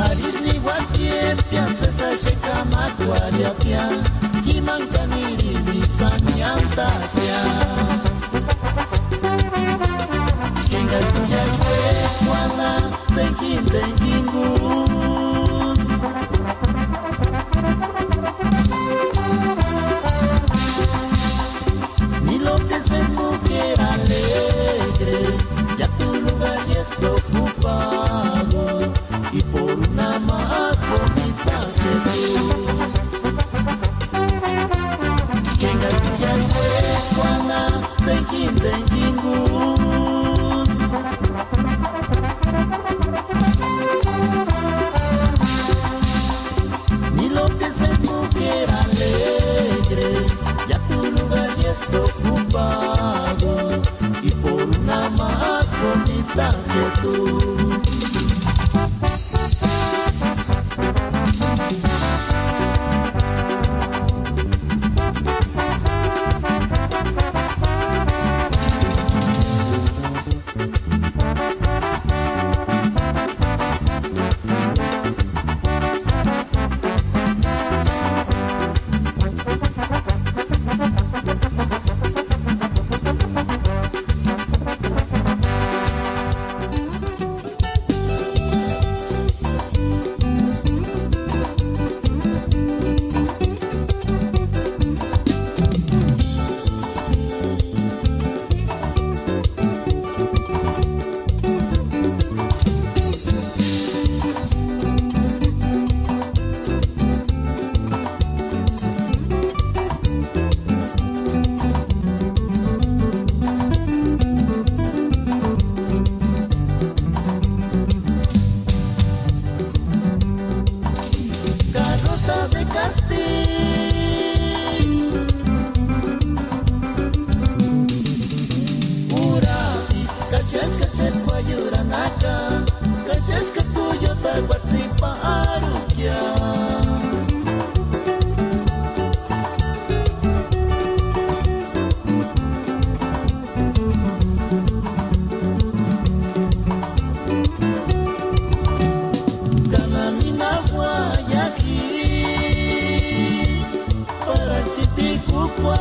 Aris ni guatien, piances a checa macuariatia Kimancaniri ni saniantatia Kinga tuya kwe wana Zenkinde kingun Ni lo pienses mujer alegre Ya tu lugar ya está ocupado Y por una más bonita que tú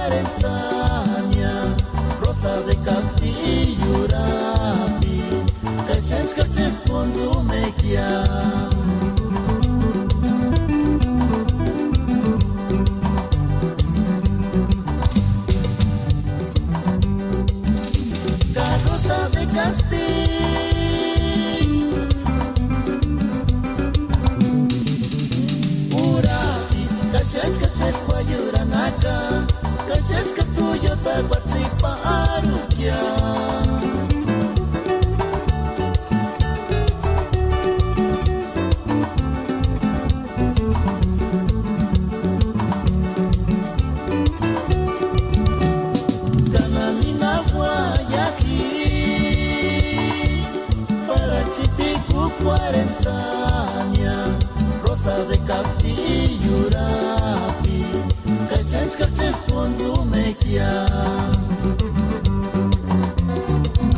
Cuarenzania, Rosa de Castillo, Rapi, Caixens Carces Ponzumequia. Rosa de Castillo, Urapi, Caixens Carces Guayuranaka, Caixens Catuyo Taguatipa Aruquia. Cuarenzania, Rosa de Castillo, Rapi, Caixens Carces Ponzumequia.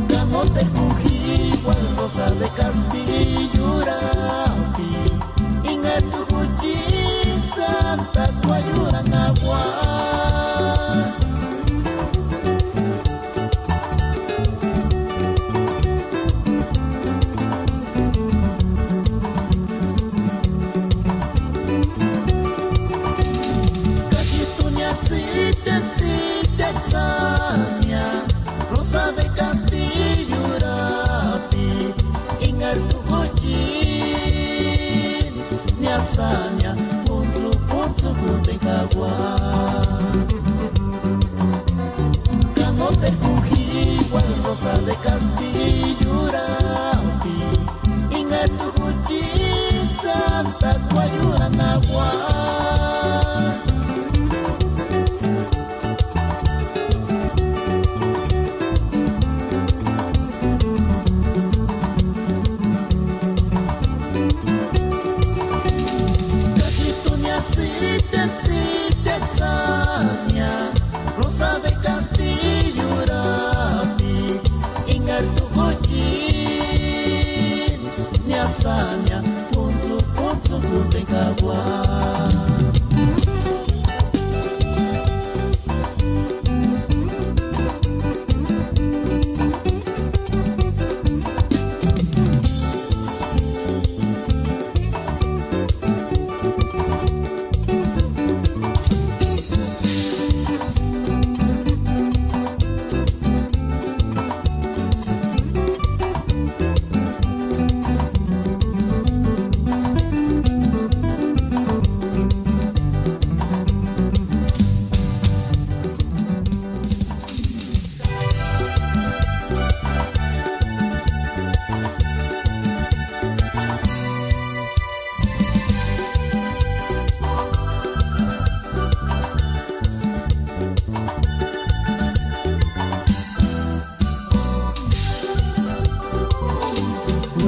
Camote Cujihual, Rosa de Castillo, Rapi, Ingetu Cuchin, Santa Guayuranagua. Rosa de Castillo, Rapi, Ingertu Cuchin, Niasania, Punzu, Punzu, Putecagua. Camote Cujihual, Rosa de Castillo, Rapi, Ingertu Cuchin, Santa Guayuranagua. Rosa de Castillo, Rapi, Ingertu Cuchin, Niasania, Punzu, Punzu, Putecagua.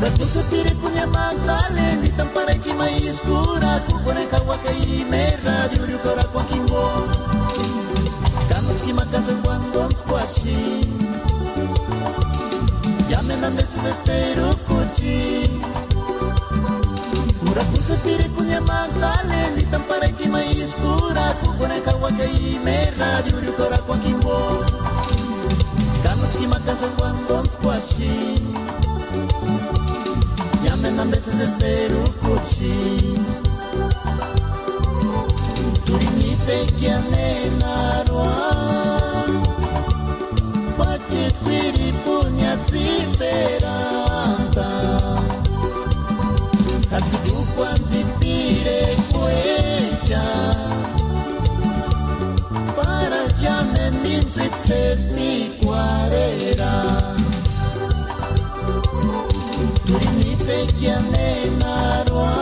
Ratu sepire punya Magdalena, tampara ki mai escura, ku pone kawa kai merah, diuri kora kwa kimbo. Kanos ki makan seswandon squashi. Llamen a veces estero cochi. Ratu sepire punya Magdalena, tampara ki mai escura, ku pone kawa kai merah, diuri kora kwa kimbo. Kanos ki makan seswandon squashi. Llamen a veces estero cochi. Turismite que anenaroa, Pachet Quiri Punya Tiberanta, Hatzibu Quantipire Cuecha, para llamen mintzitses mi cuarera. Turismite que anenaroa,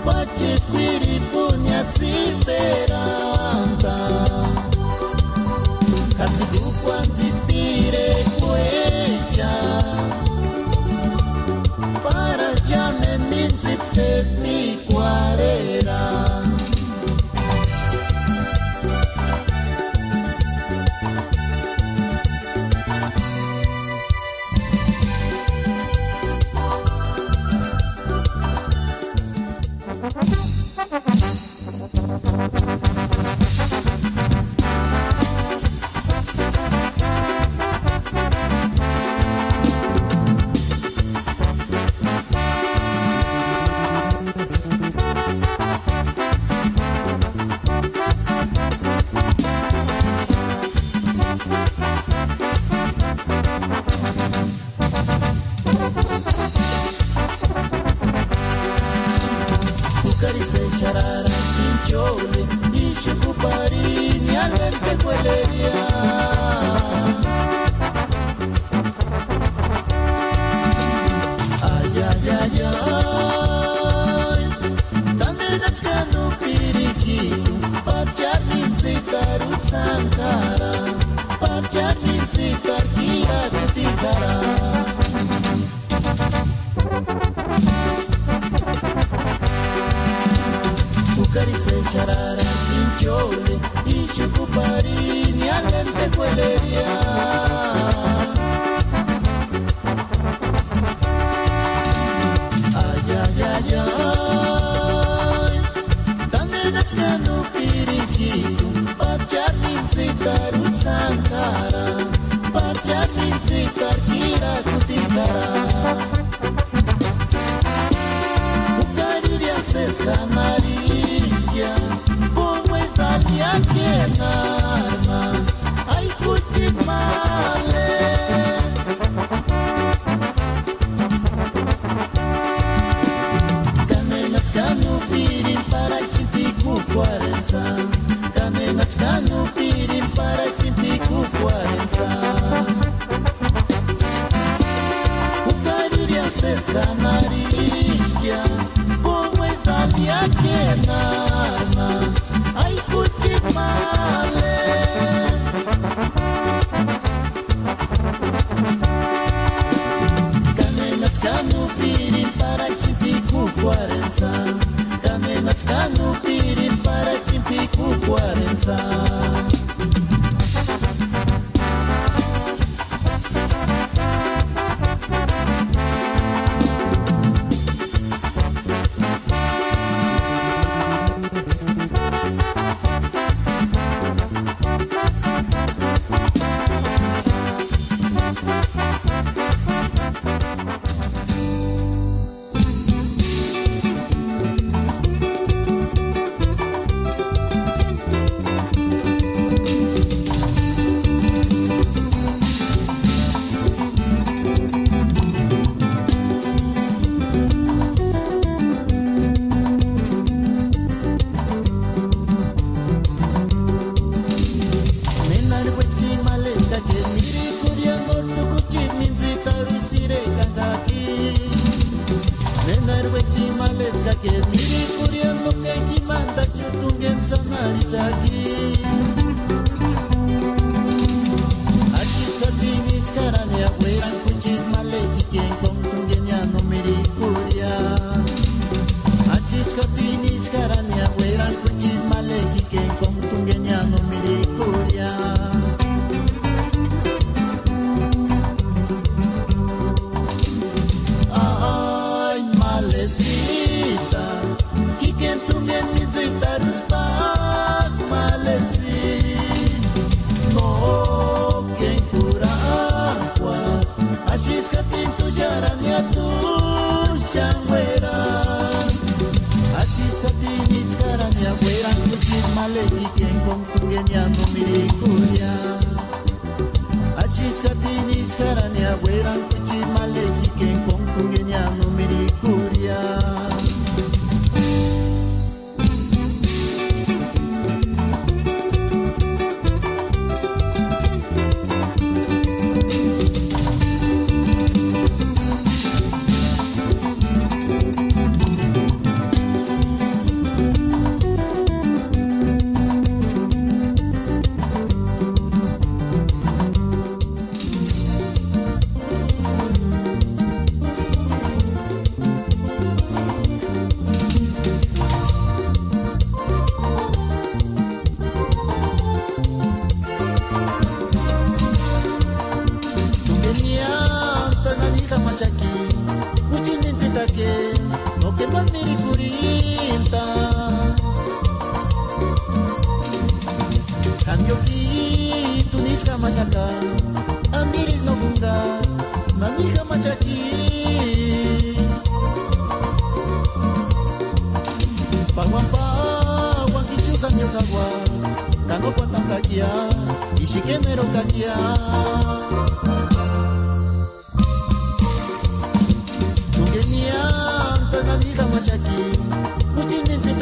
Pachet Quiri Punya Tiberanta, Hatzibu Quantipire Cuecha, para llamen mintzitses mi cuarera. echarara sin chole y chucuparini al lentejuelería. Ay, ay, ay, ay, también achkanu pirikitu, parchar minzitar utsankara, parchar minzitar kira kutikara. Se echarara sin chole y chucuparini al lentejuelería. Ay, ay, ay, ay, también achkanu pirikitu, parchar minzitar utsankara, parchar minzitar kira kutikara. Ukariria seskanari como está aquí en arma, ay cuchimale. Kamenachkanu pirin para chimpiku cuarenza, kamenachkanu pirin para chimpiku cuarenza. Ukariria sescanariskia, como está aquí en arma, ay cuchimale. Kamenachkanu pirin para chimpiku cuarenza, kamenachkanu pirin para chimpiku cuarenza.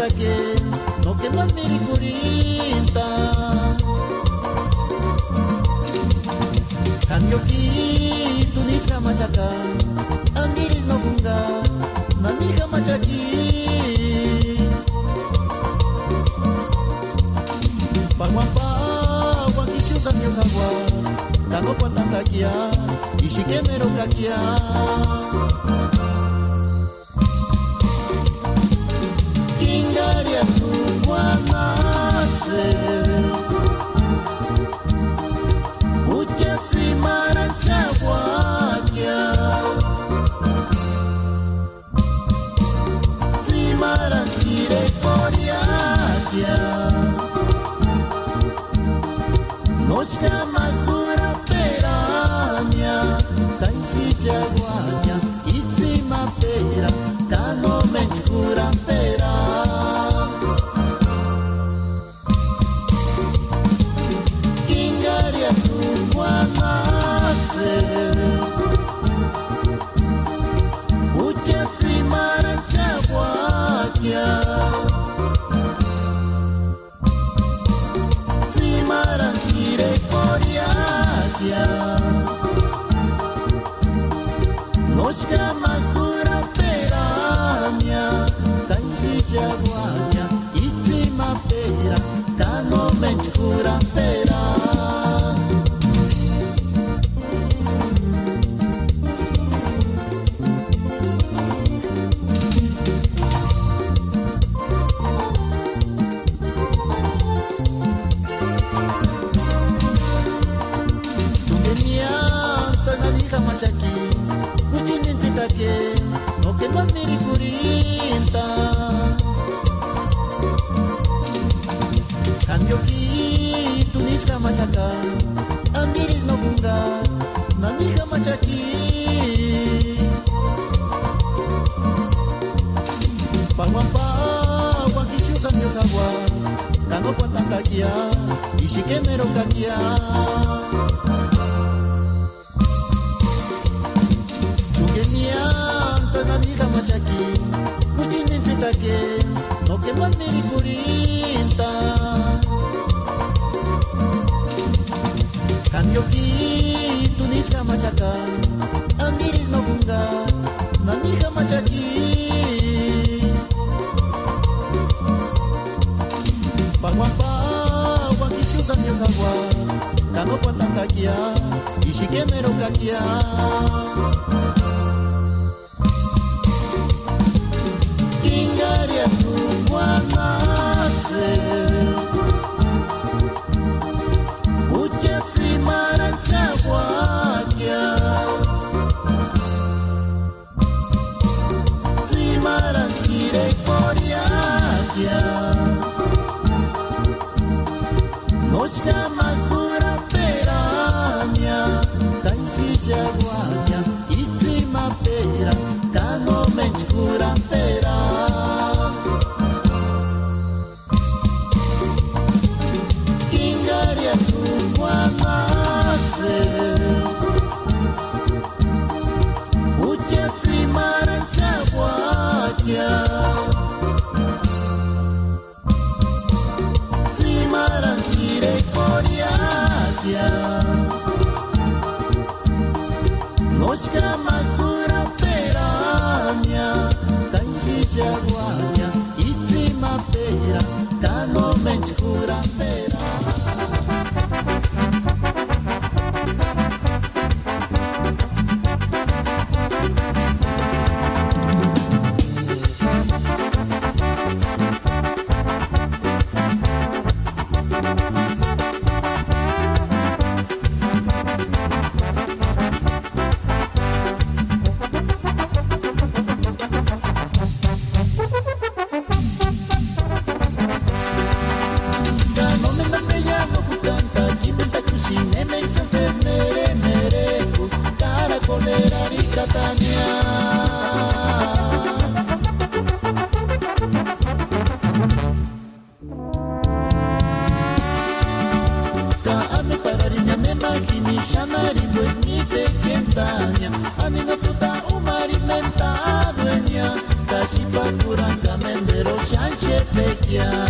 take no que man miri kurinta Cambio ki tunis kama saka andiris no kunga nandir kama chaki Pagwampa wakishu kamyo kawa Tango pantantakia Ishikenero kakia Kingaria suwanate Ujatsi marancha wakya Zimaranchire koriakya Nochka makura peranya Taisisha guanya Itzima pera Kano menchkura pera Kingaria suwanate Ujatsi marancha guanya Zimaranchire koriakya Nochka makura peranya Taisisha guanya Itzima pera Kano menchkura pera No que más miri kurinta Cambio ki tunis kama saka Andiris no kunga Nandir kama chaki Pagwampa wakishu kamyo kawa Kango pantantakia Ishikenero kakia No que más miri kurinta Cambio ki tunis kama chaka Andiris no kunga Nandir kama chaki Pagwampa wakishu kamyo kawa Kango pantantakia Ishikenero kakia Kingaria suwanate Ujatsi marancha wakya Zimaranchire koriakya Nochka makura peranya Taisisha guanya Itzima pera Kano menchkura pera Kingaria suwanate Ujatsi marancha wakya Zimaranchire koriakya Nochka makura peranya Taisisha guanya Itzima pera Kano menchkura pera kashipa kuranga mendero chanche pekia.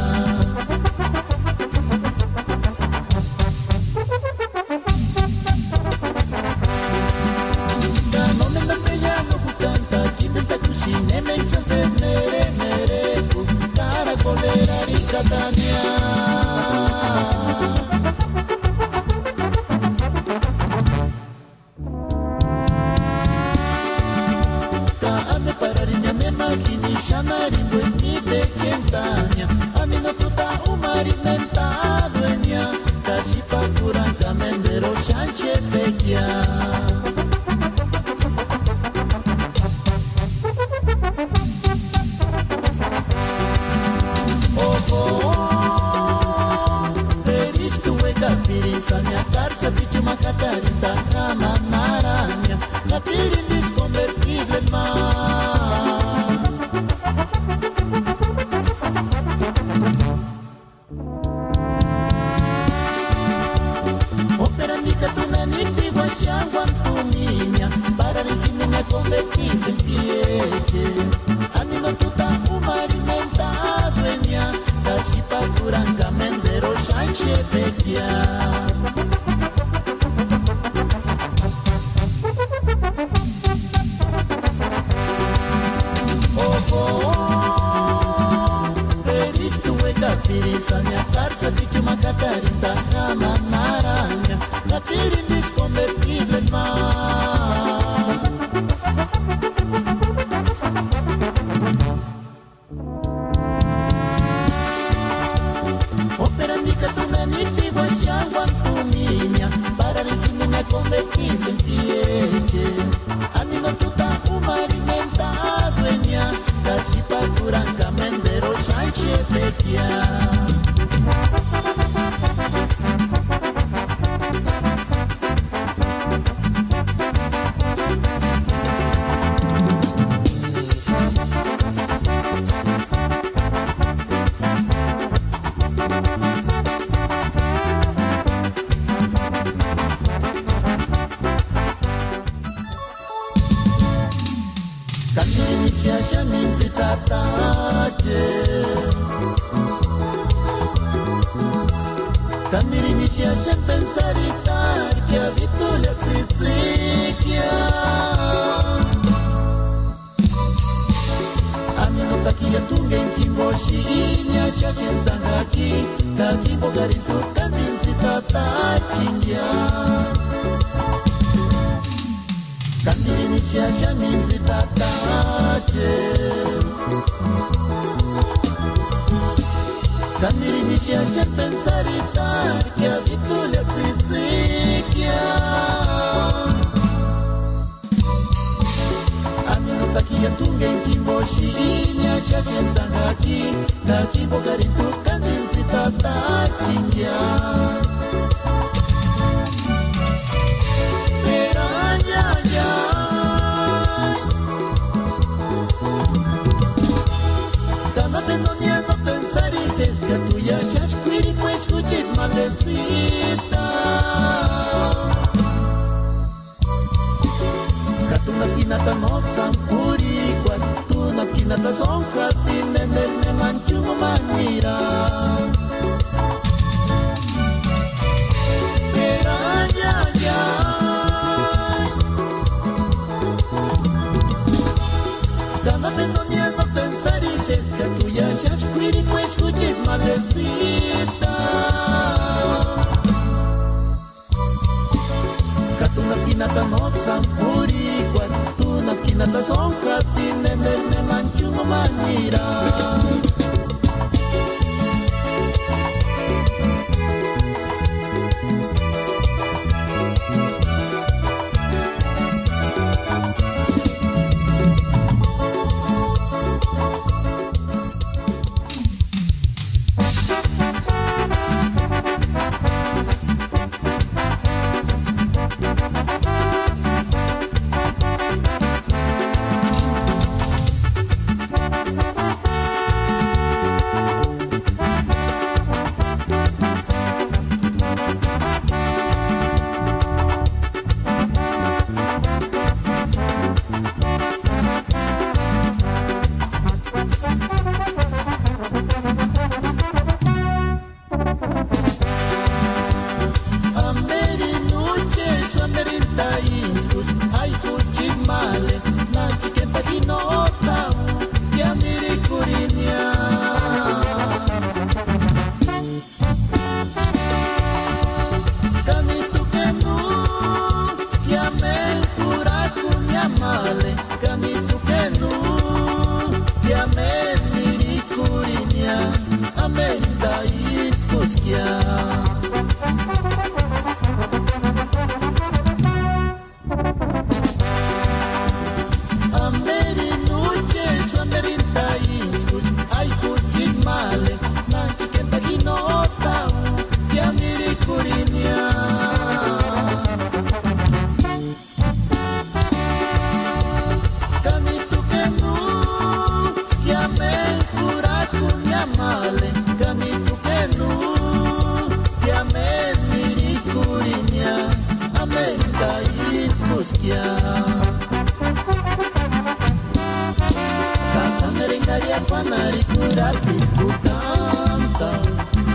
rendaria panari kurapi ku canta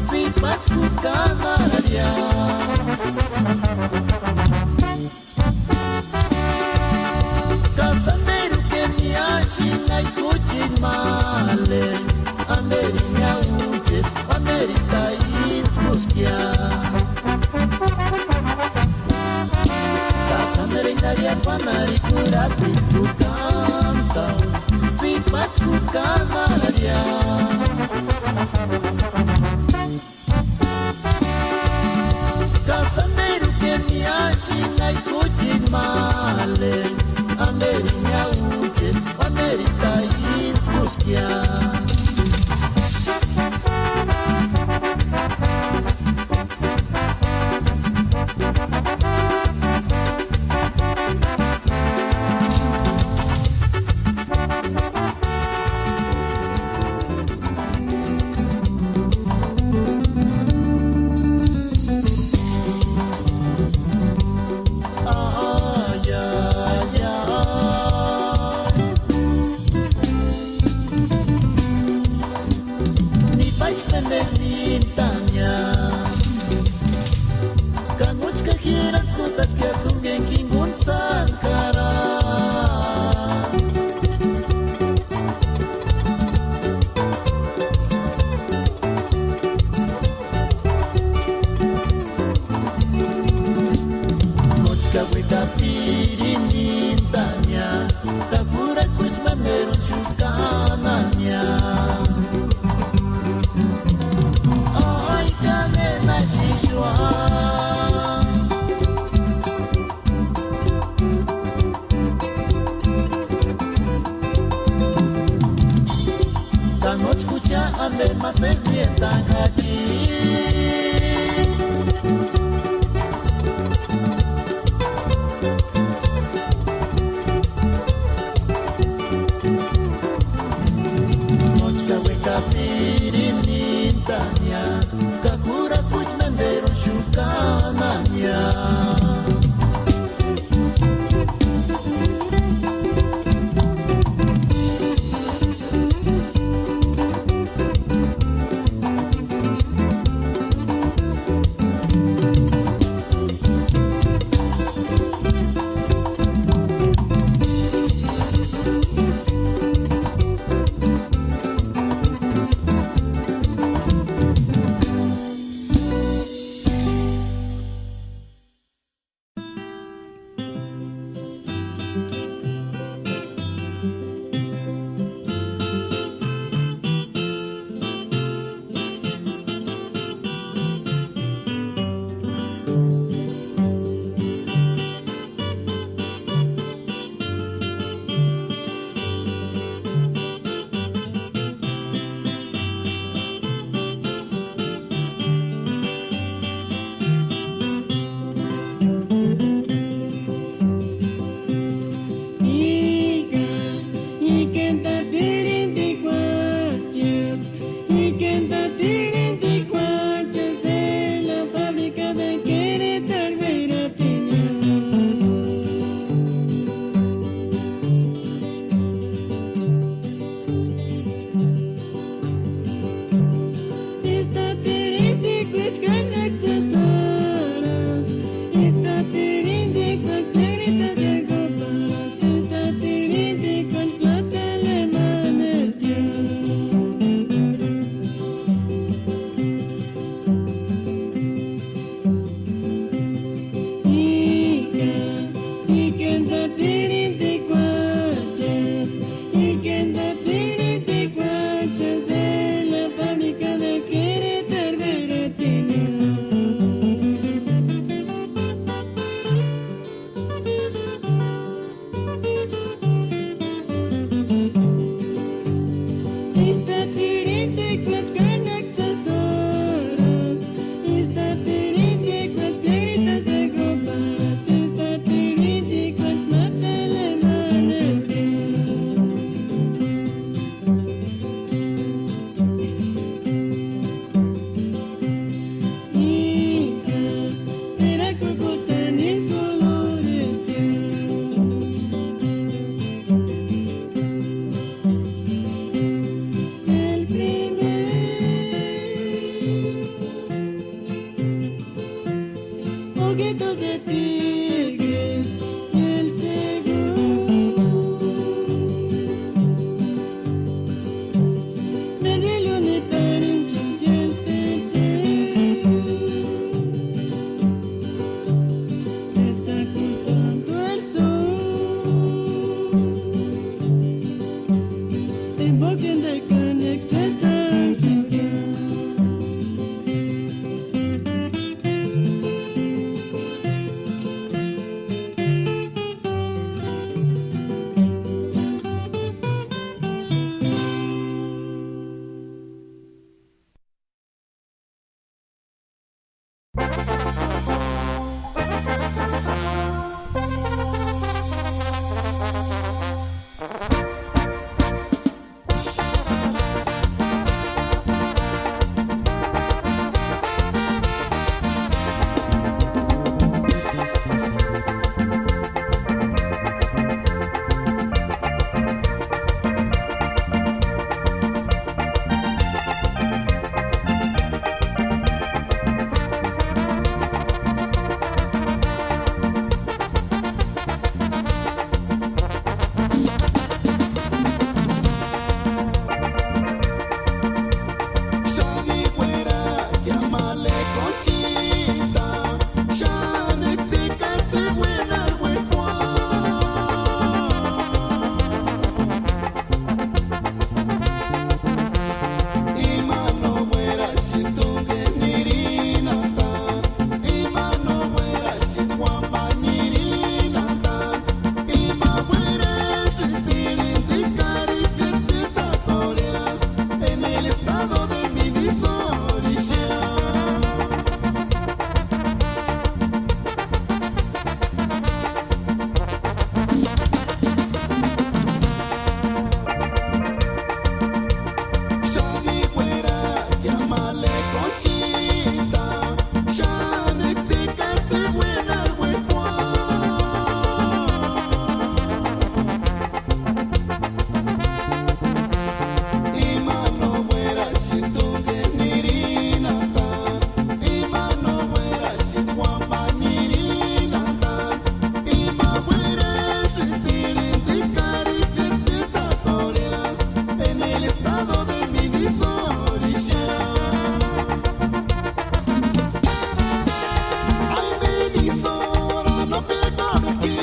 sifatku kanaria Casandeiro que me achina e cutin male Amerina uches, Amerita inskuskia Casandeiro rendaria panari kurapi ku canta sifatku kanaria Casandeiro que me achina e cutin male Amerina uches, Amerita inskuskia estado de Minnesota. Ay, Minnesota, no pierdo aquí.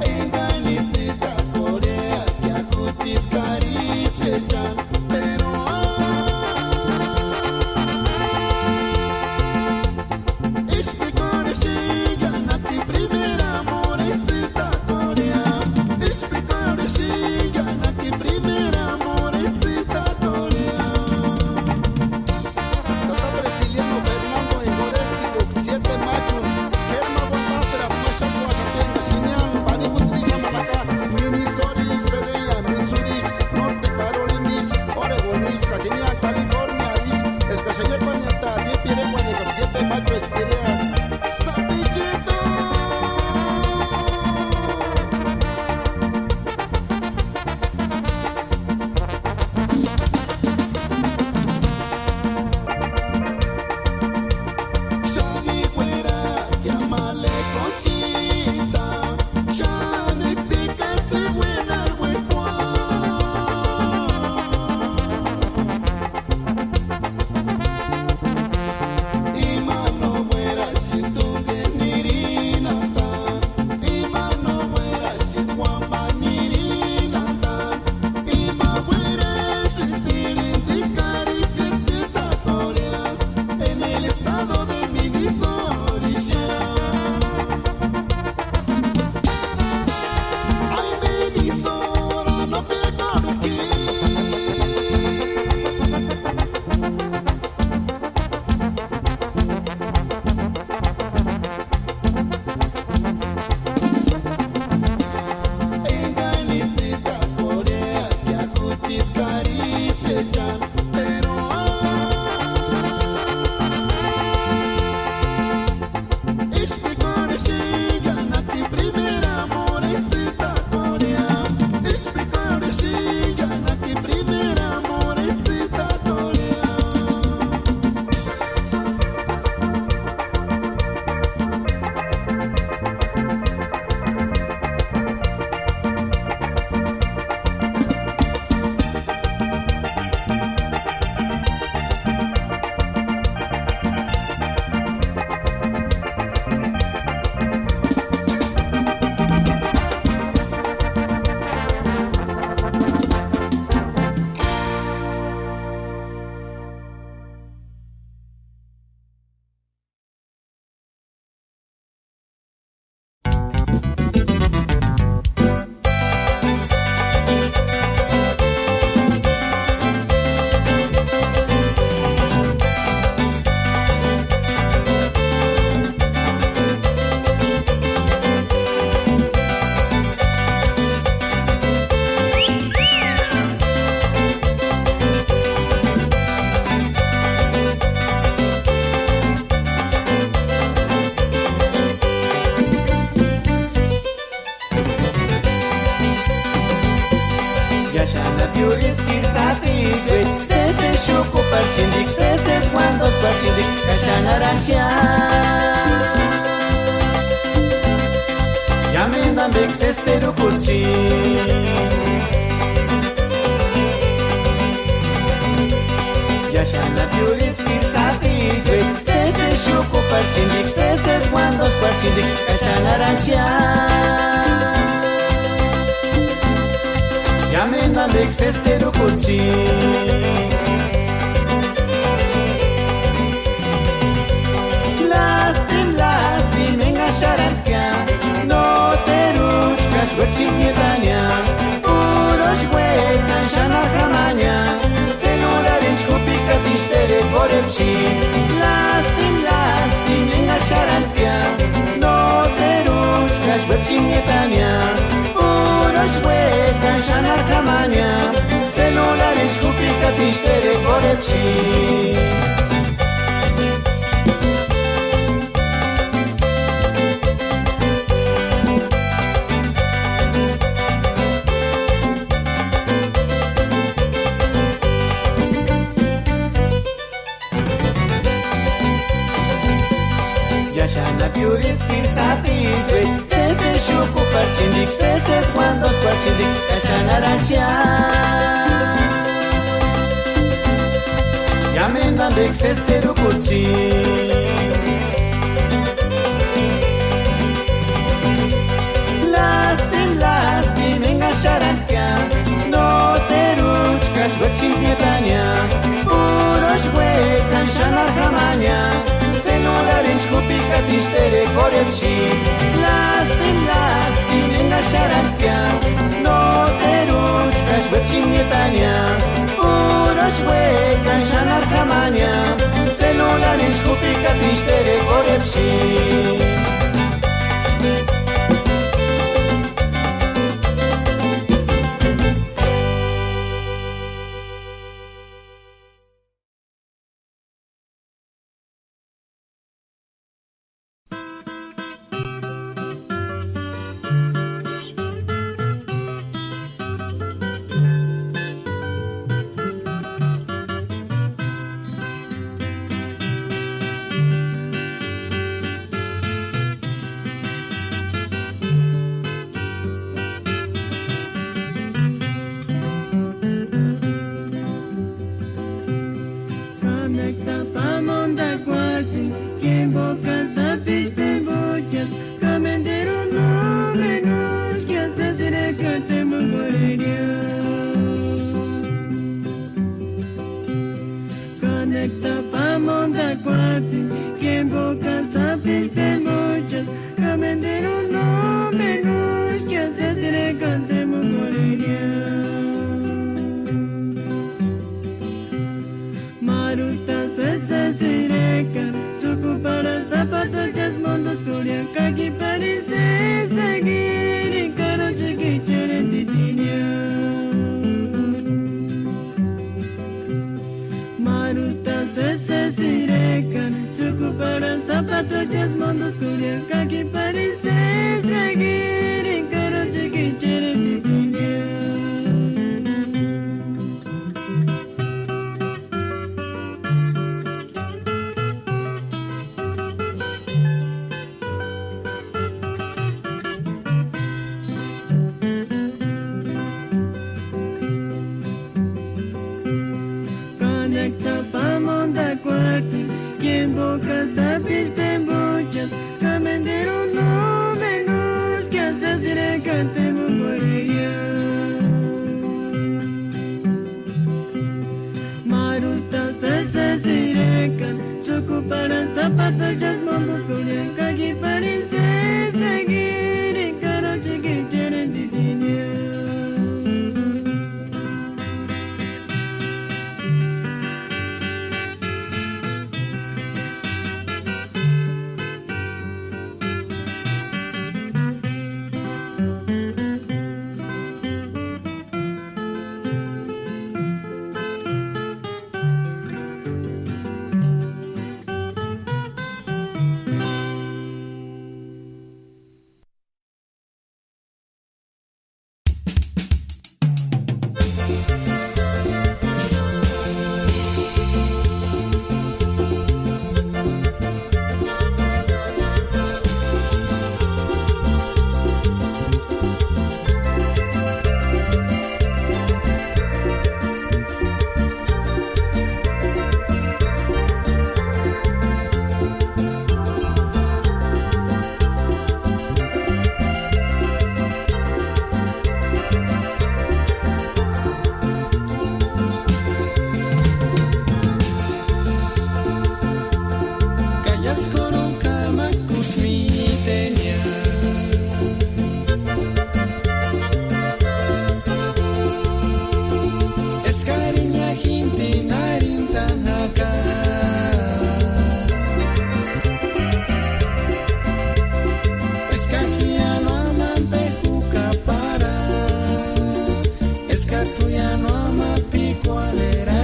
Enganitita Corea, que akutit caricejan, pero California, es que señor Pañata, tiene 47 macho espirea. ¡Sapichito! Shani güera, llámale Conchita. Shani ticate buena huecua. Imano güera, si tu genirina tan. Imano güera, si tu guamanirina tan. Ima güera, si tirindicar y si te coreas en el estado de Minnesota. Ay, Minnesota, no pierdo aquí. Enganitita Corea, que akutit caricejan, pero Ispicoreshigan a ti primera moretita Corea. Ispicoreshigan a ti primera moretita Corea. Yashana Piuritskir Satikwe, Sese Shuku Parshindik, Sese Guandos Parshindik, Yashana Raksha. Yamendam Bexesteru Kutsi. Yashana Piuritskir Satikwe, Sese Shuku Parshindik, Sese Guandos Parshindik, Yashana Raksha. Yamendam Bexesteru Kutsi. Lastim, engasharantka, no te ruchkas, huechiñetania, urosh huecan, shanarjamania, celularinch kupika tishtere korepchi. Lastim, engasharantka, no te ruchkas, huechiñetania, urosh huecan, shanarjamania, celularinch kupika tishtere korepchi. Kashana piurit kim sapitwe Sese shuku parshindik Sese cuandos parshindik Kashana ranchia Yamendan bek sesteru kuchi Lastin enga sharantka No te ruchkas gochimietania Urosh huekan shanar jamania Celularinch hupika tishtere korepchi Lastin enga sharantka No te ruchkas gochimietania Urosh huekan shanar jamania Celularinch hupika tishtere korepchi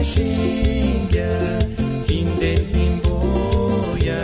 Shinga, hinde himboya,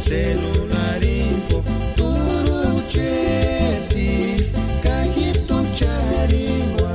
celularimpo turuchetis cajito chariwa.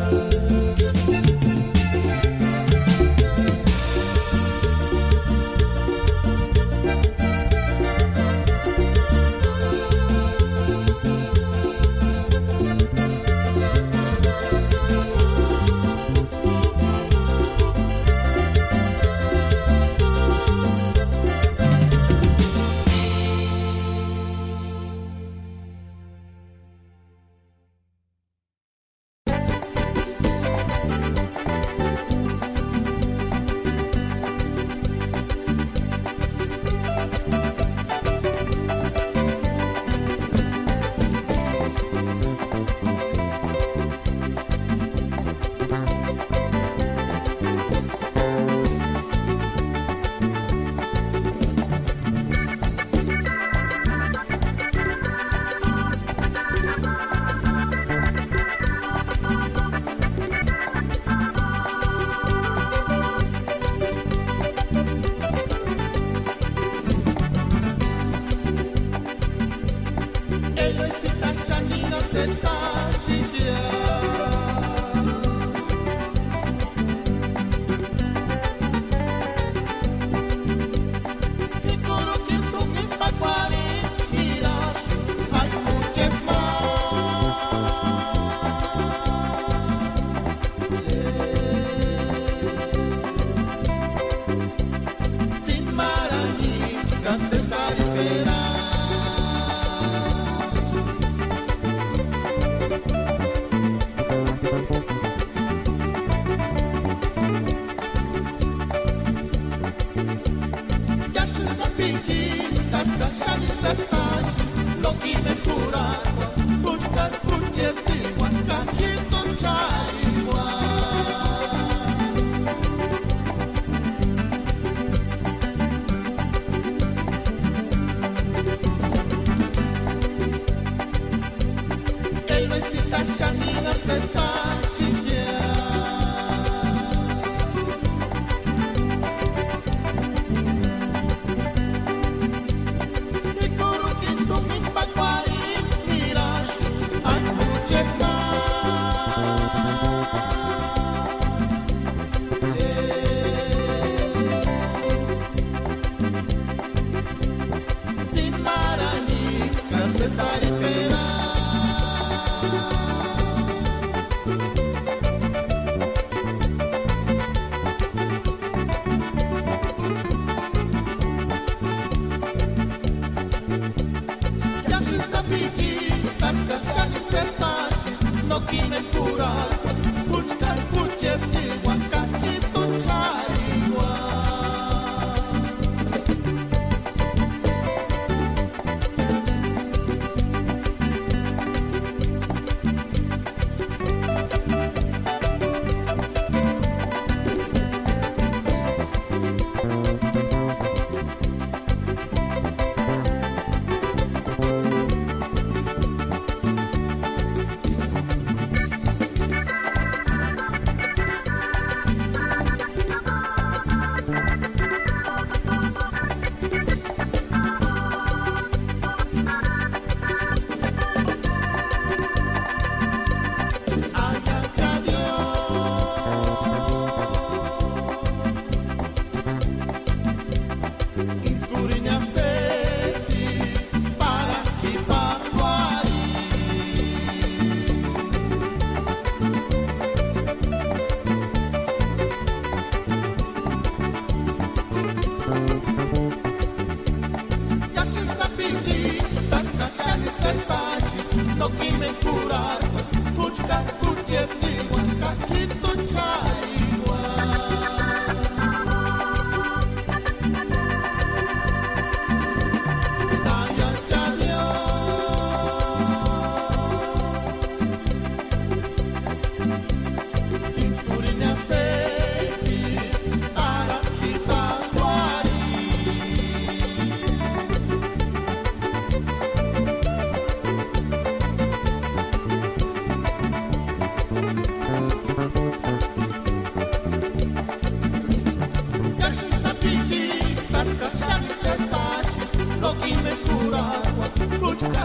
Loki me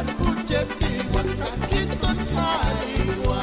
kujetiwa kakitochaiwa.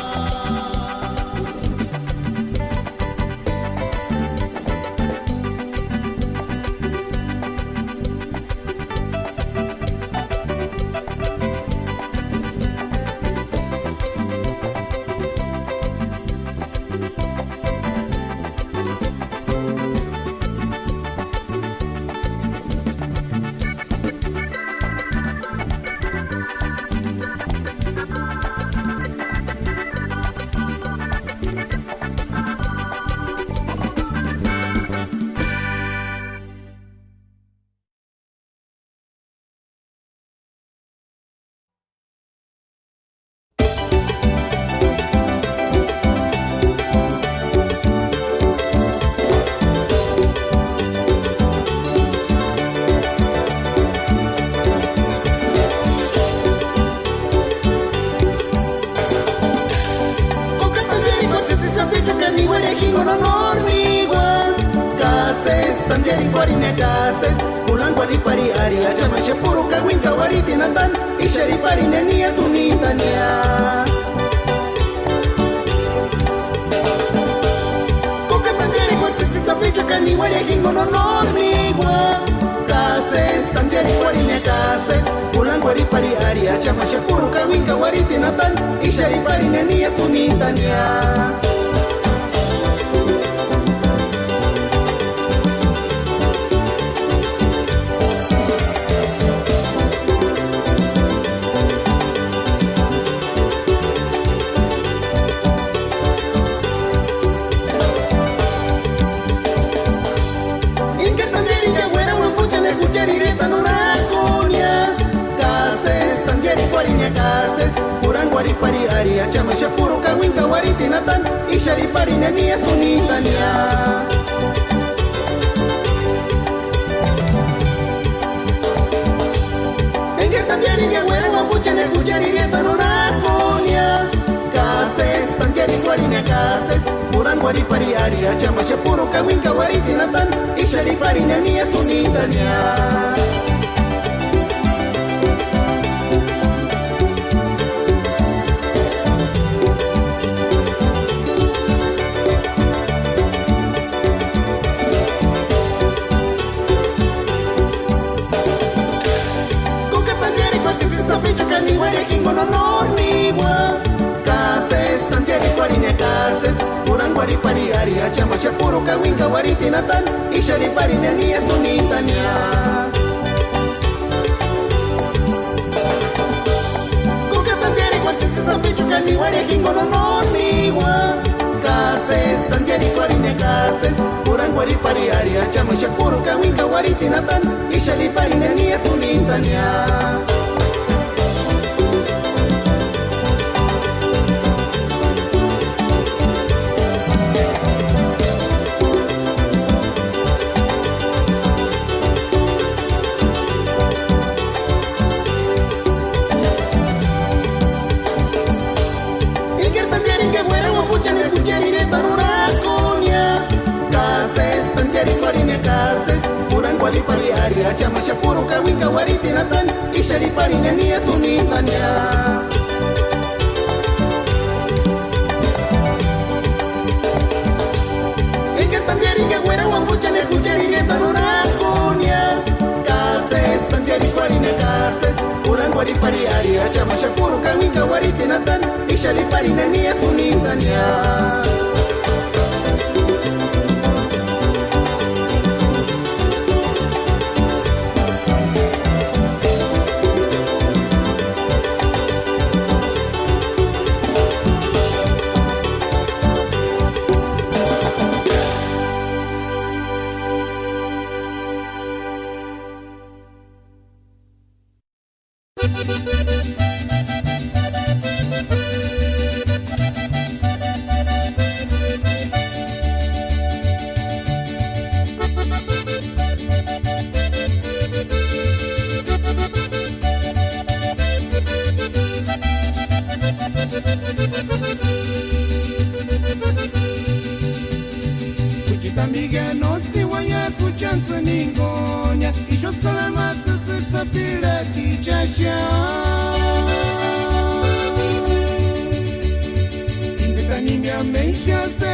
Ningonya, isho skola matsutsu sapila kichasha.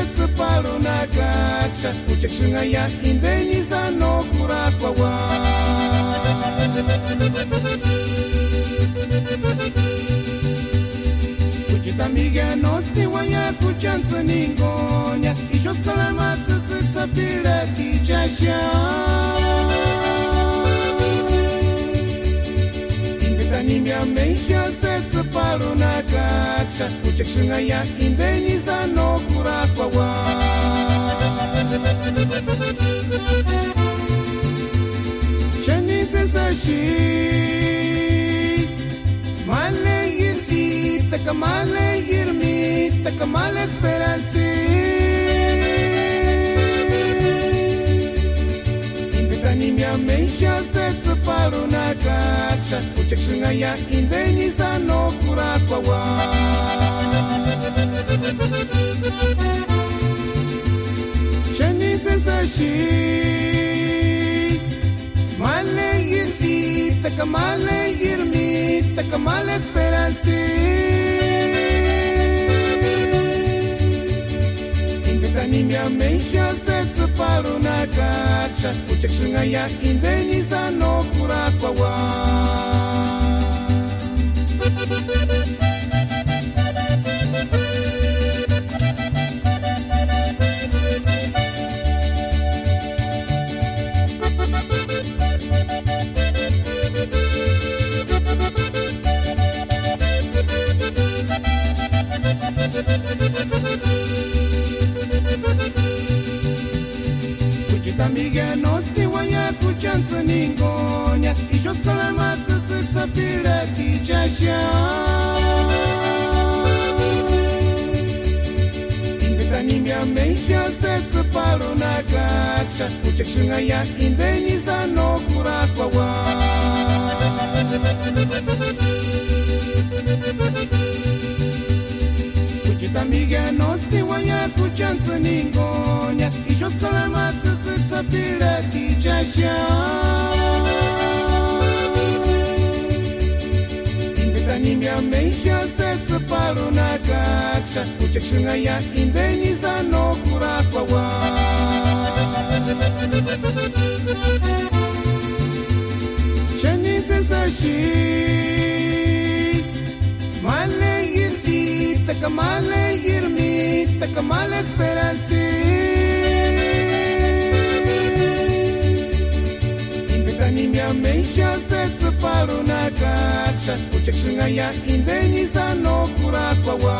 setsepalona kaksha kuchekshingaya indeniza no kurakwawa kuchitamiga nosti waya kuchantsiningonya ishoskalamatsitsisapila kichasha Nimia meisha setsepalona kaksha kuchekshingaya indeniza no kurakwawa Shanise sashi Male yirti takamale yirmi takamale esperansi Nimia meisha setsepalona kaksha kuchekshingaya indeniza no kurakwawa Shanise sashi Male yirti takamale yirmi takamale esperansi Nimia meisha setsepalona kaksha kuchekshingaya indeniza no kurakwawa Kuchitamiga nosti waya kuchantsiningonya ishoskalamatsitsisapila kichasha Nimia meisha setsepalona kaksha kuchekshingaya indeniza no kurakwawa Kuchitamiga nosti waya kuchantsiningonya ishoskalamatsitsisapila kichasha Nimia meisha setsepalona kaksha kuchekshingaya indeniza no kurakwawa Shanise sashi Male yirti takamale yirmi takamale esperansi Nimia meisha setsepalona kaksha kuchekshingaya indeniza no kurakwawa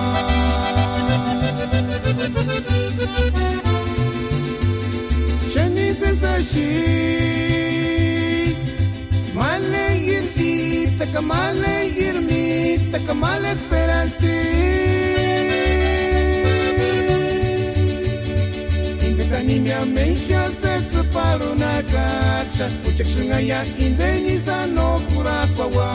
Shanise sashi Male yirti takamale yirmi takamale esperansi Nimia meisha setsepalona kaksha kuchekshingaya indeniza no kurakwawa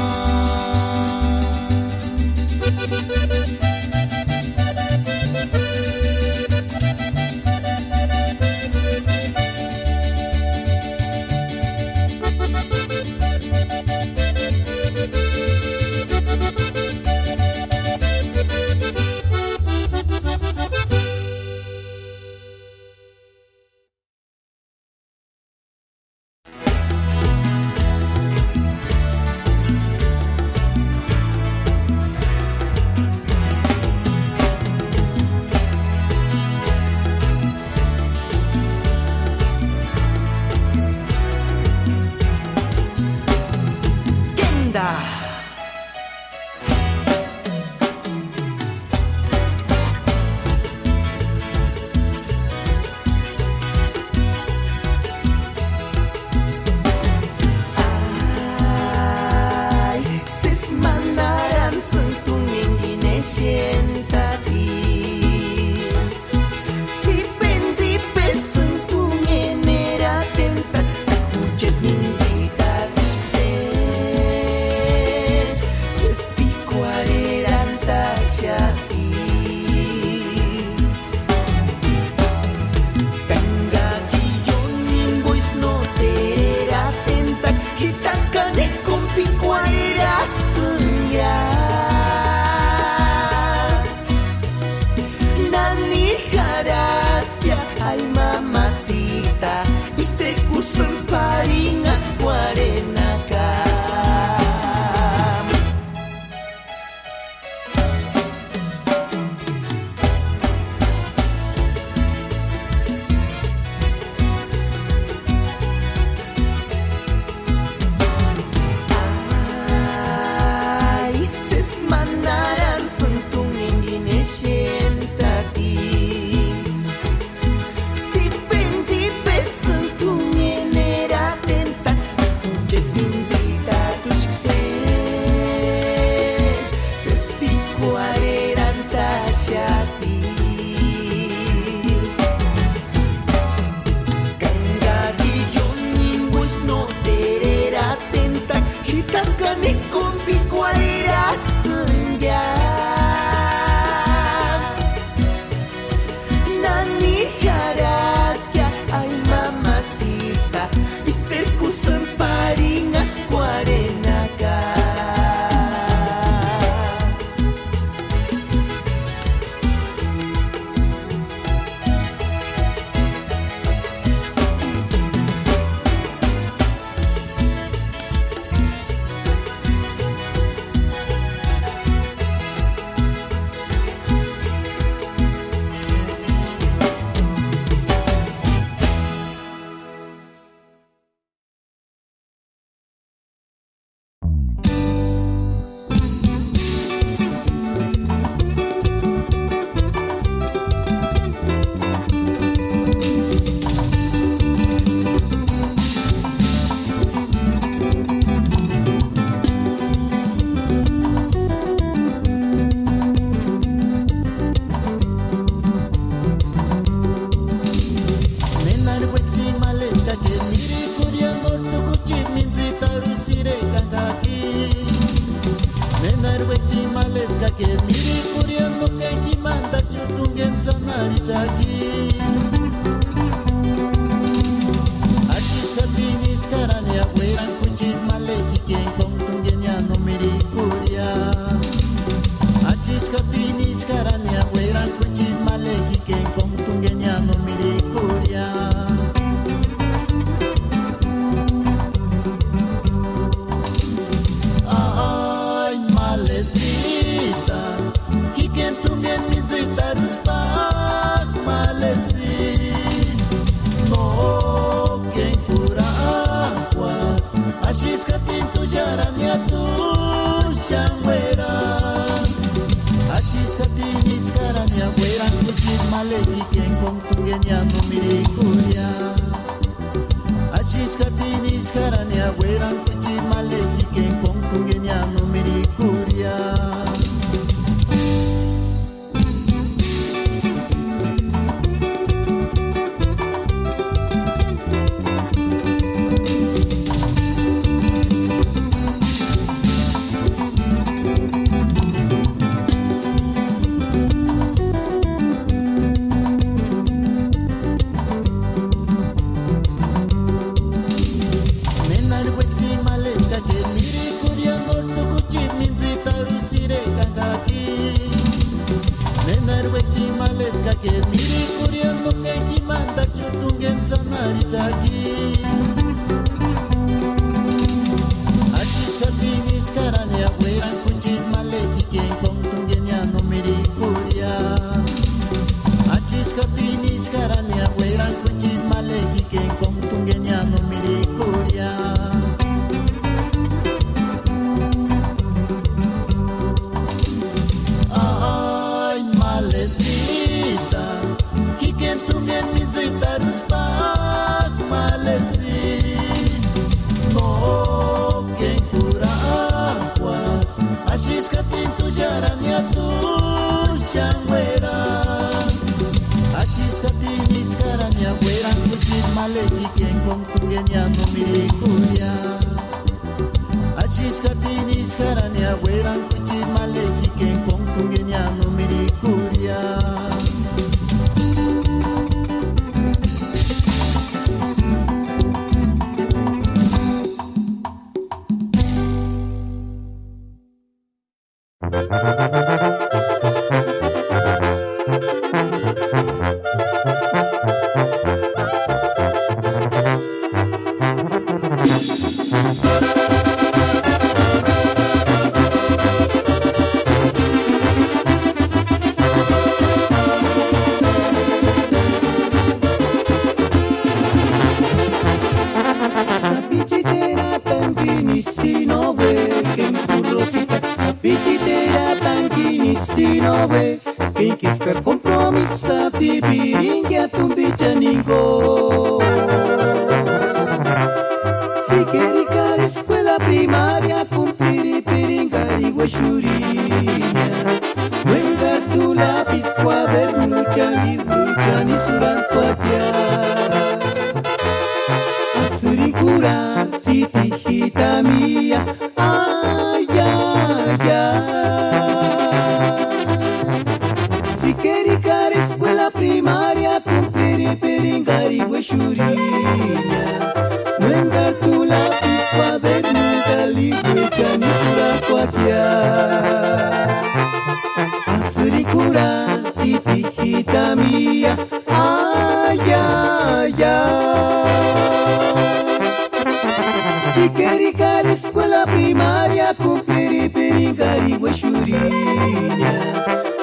kien kong tungenya no mirikuria Achis katinis karanya weran kuchit maleki kien kong tungenya no mirikuria Ay malesita kien tungen mizita ruspak malesi No kien kura agua Ashis katin tu jaranya tu shangweran Ashis katin iskaranya weran kuchit maleki kien kong tungenya no mirikuria Ashis katin iskaranya weran kuchit maleki kien kong tungenya no mirikuria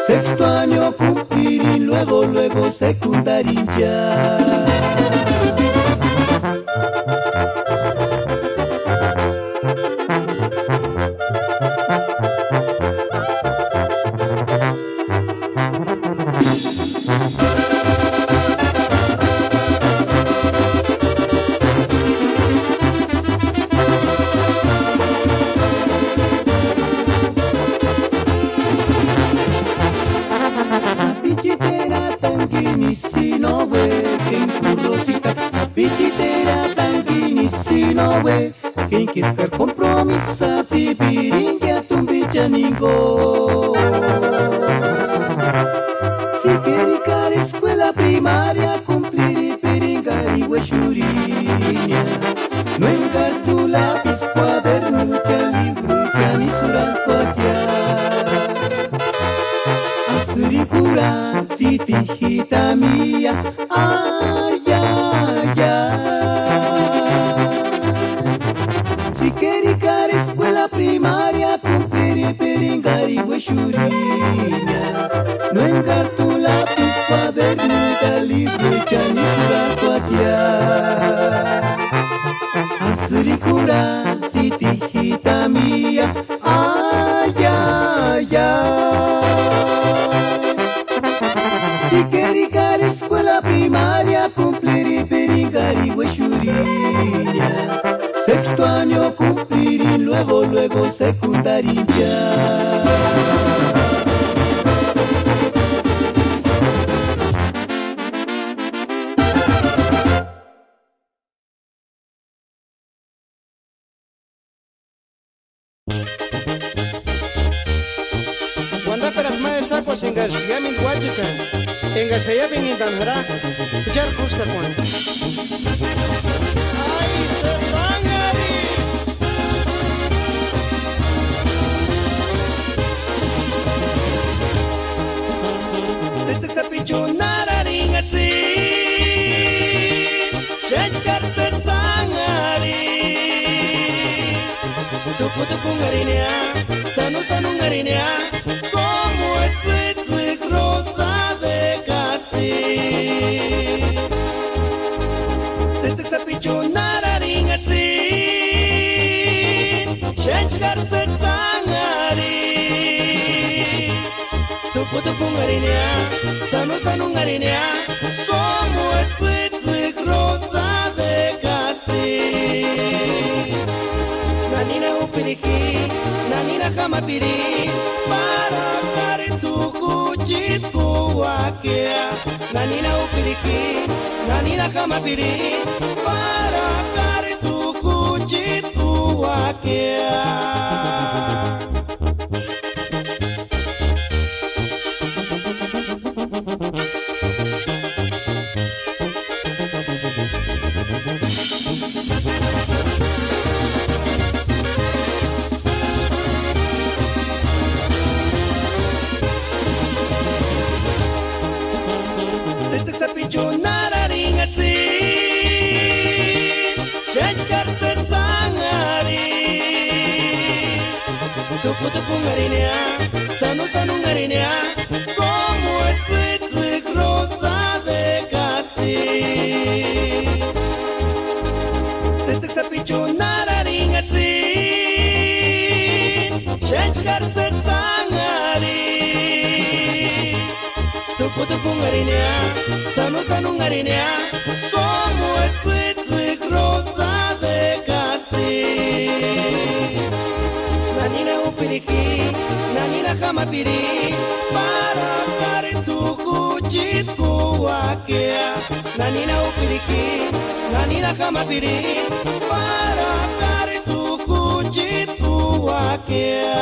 Sexto año cumplir y luego secundaria. Quem quer compromisso, se pirinha tumbicha ninguém. Se quer ir à escola primária, cumprir piringa e churinha. No engar tu lápis, quaderno Si queri care escuela primaria con periperi shurinya. No encartu lápiz, cuaderno, libro y canicura cuaquia. Asricura, titijita mía, ay, ay, ay. Si queri care escuela primaria con periperi shurinya. Sexto año cumplir y luego secundaria. Cuando apenas más agua sin garcía mi guachichan, en garcía bien intanjara, ya busca con. Ay, se sangari. Se pichu nararing así, shechkar se sangari. Tupu ngarinya, sanu ngarinya, como el rosa de Castilla. Se pichu nararing así, shechkar se sangari. Tupu ngarinya, sanu ngarinya, como el rosa de Castilla. Nanina upiriki, nanina kamapiri, para kare tu kuchit kuwakia. Nanina upiriki, nanina kamapiri, para kare tu kuchit kuwakia. Así, shechkar se sangari. Tupu ngarinya, sanu ngarinya, como el rosa de Castilla. Se pichu nararing así, shechkar se sangari. Tupu ngarinya, sanu ngarinya, como el rosa de Castilla. Nanina upiriki, nanina kamapiri, para kare tu kuchit kuwakia. Nanina upiriki, nanina kamapiri, para kare tu kuchit kuwakia.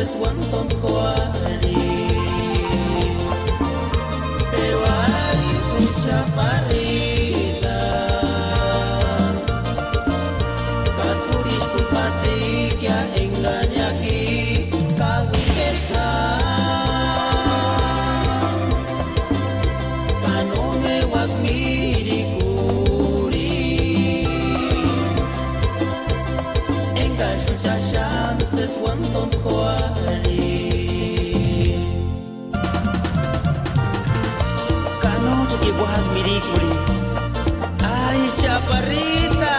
chances wanton squali Pewari chaparita Katuris kupasi kya engganya ki kawiterka Kanome wagmiri kuri Engga shucha chances wanton squali Kano chaki wagmiri kuri Ay chaparita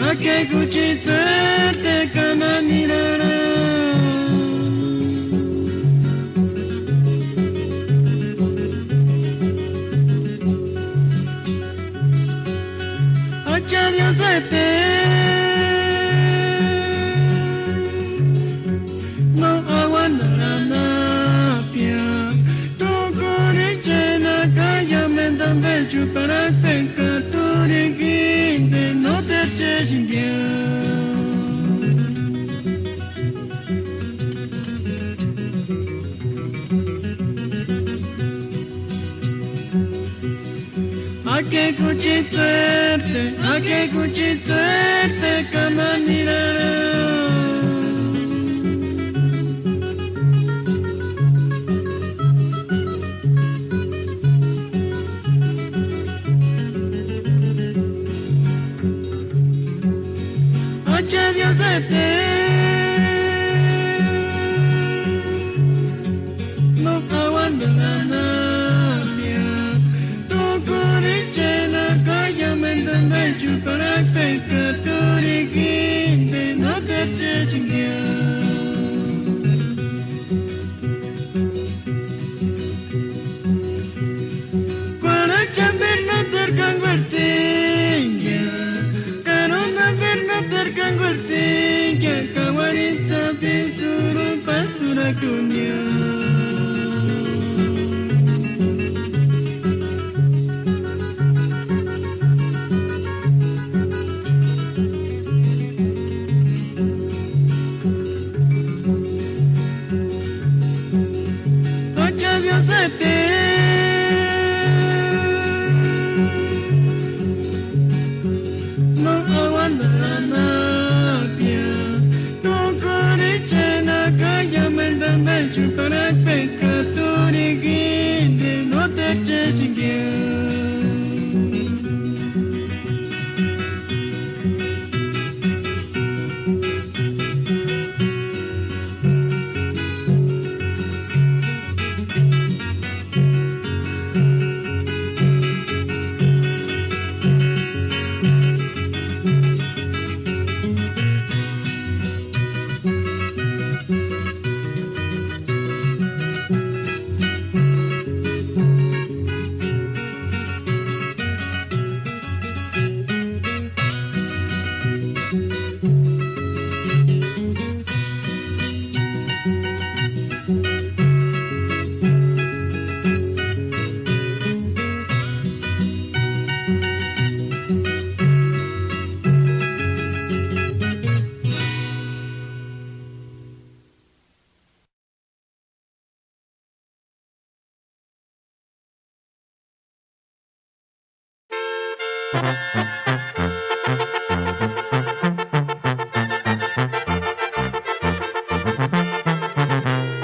Ake kuchitserte kana nirara Acha Diosete no aguantará pia tu corichena kaya mendambe chupara penka turiginde no te cheshingia Ake kuchitserte kama nirara Acha Diosete no aguantará nadie tu corichena kaya mendambe chupara penka turiginde no te cheshingia Para chamber no terkan versinga Karona verna terkan versinga Kawaritza pisturu pastura kunya Acha Diosete no aguantará nadie tu corichena kaya mendambe chupara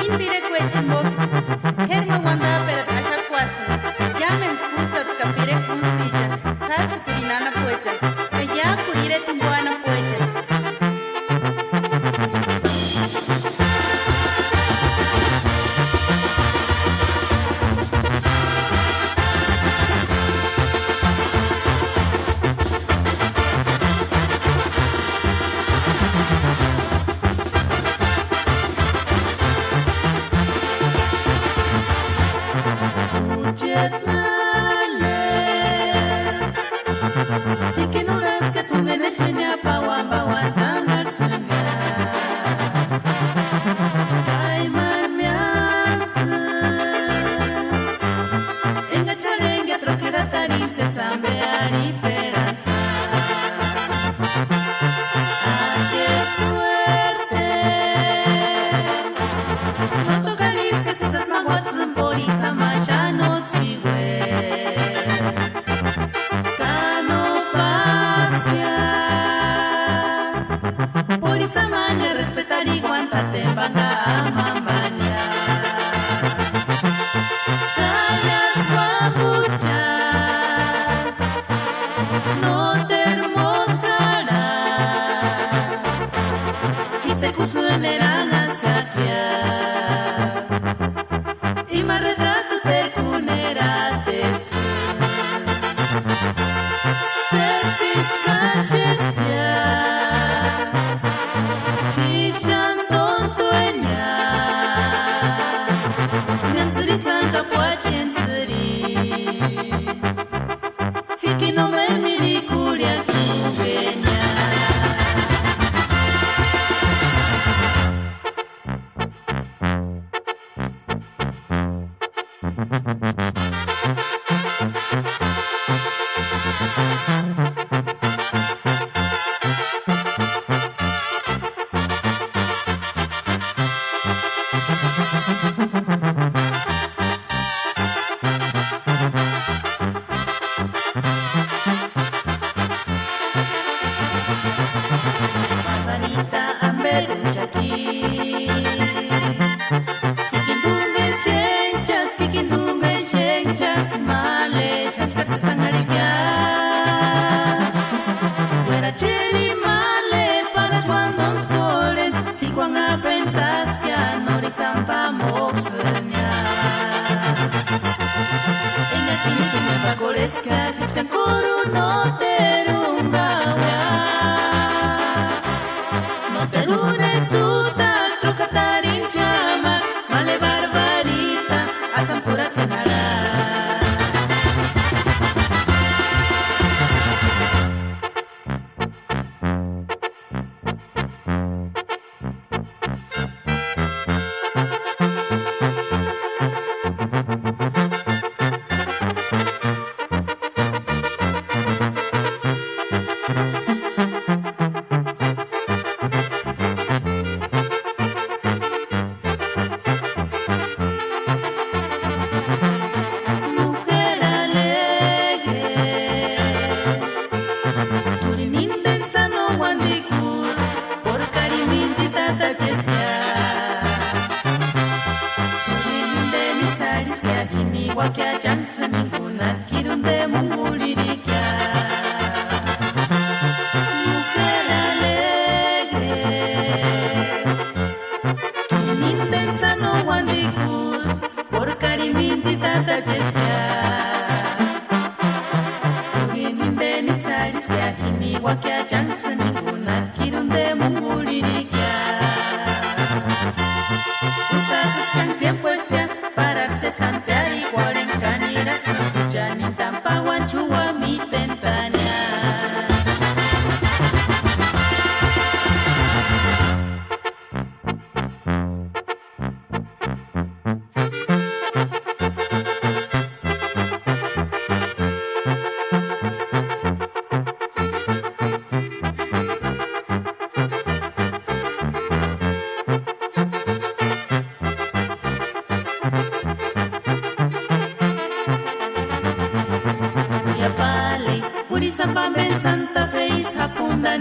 Indire kwechimbo, kerma wanda pera tasha kwasi. Yamen kustat kapire kunstija, katsi kurinana poecha. Kaya kurire tumbuana poecha.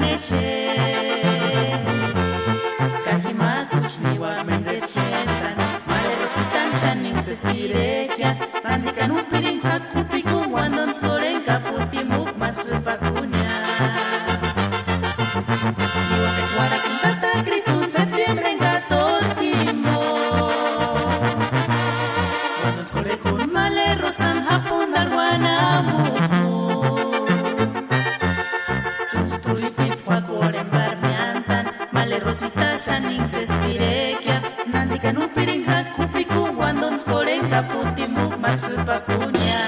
maneshe Kahima kushniwa mendeshetan Malerositan shanin sespirekia Randikan upirin hakupiku Wandon skoren kaputimuk masupakunya Iwa kecuara kuntata Kristus septiembre en 14 Wandon skore kun malerosan hapun darwana muku Rosita shanin sespirekia Nandikan upirin hakupiku Wandon skoren kaputimuk masupakunya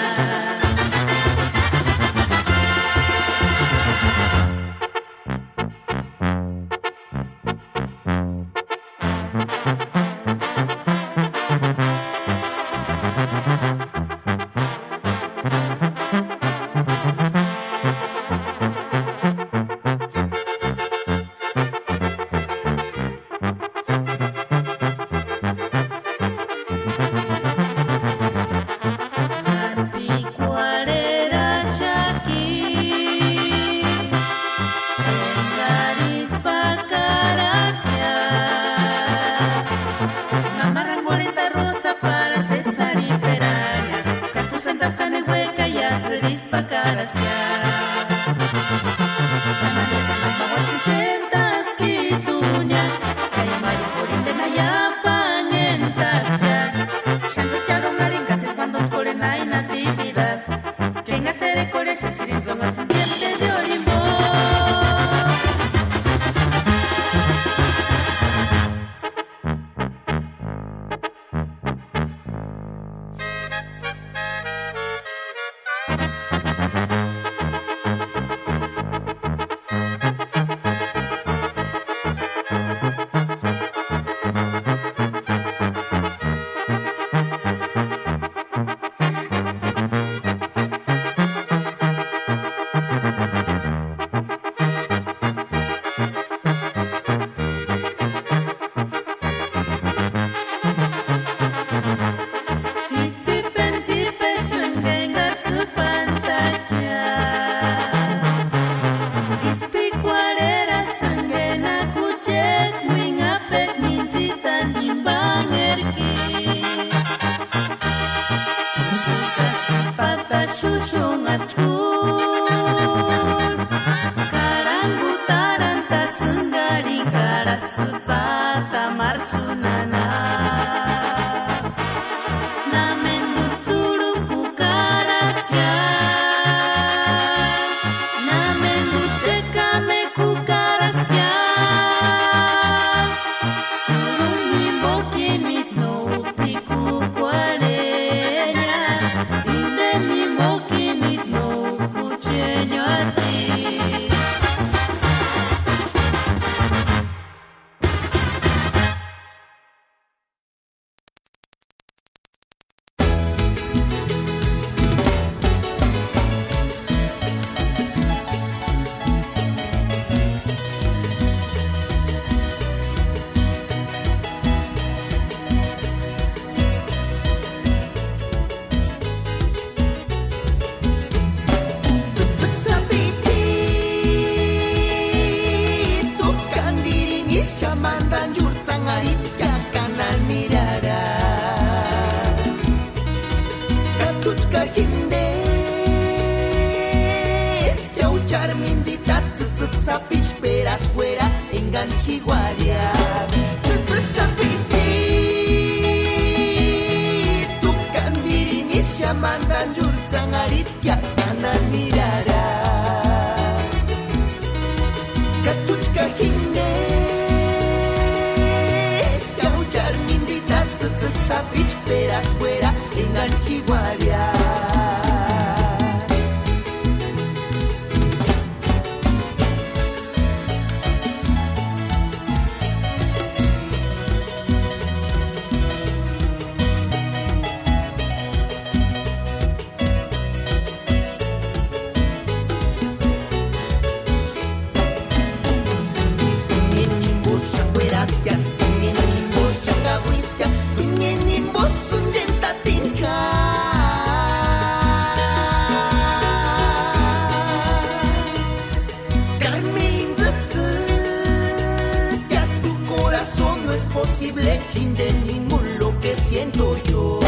Hindenimo lo que siento yo.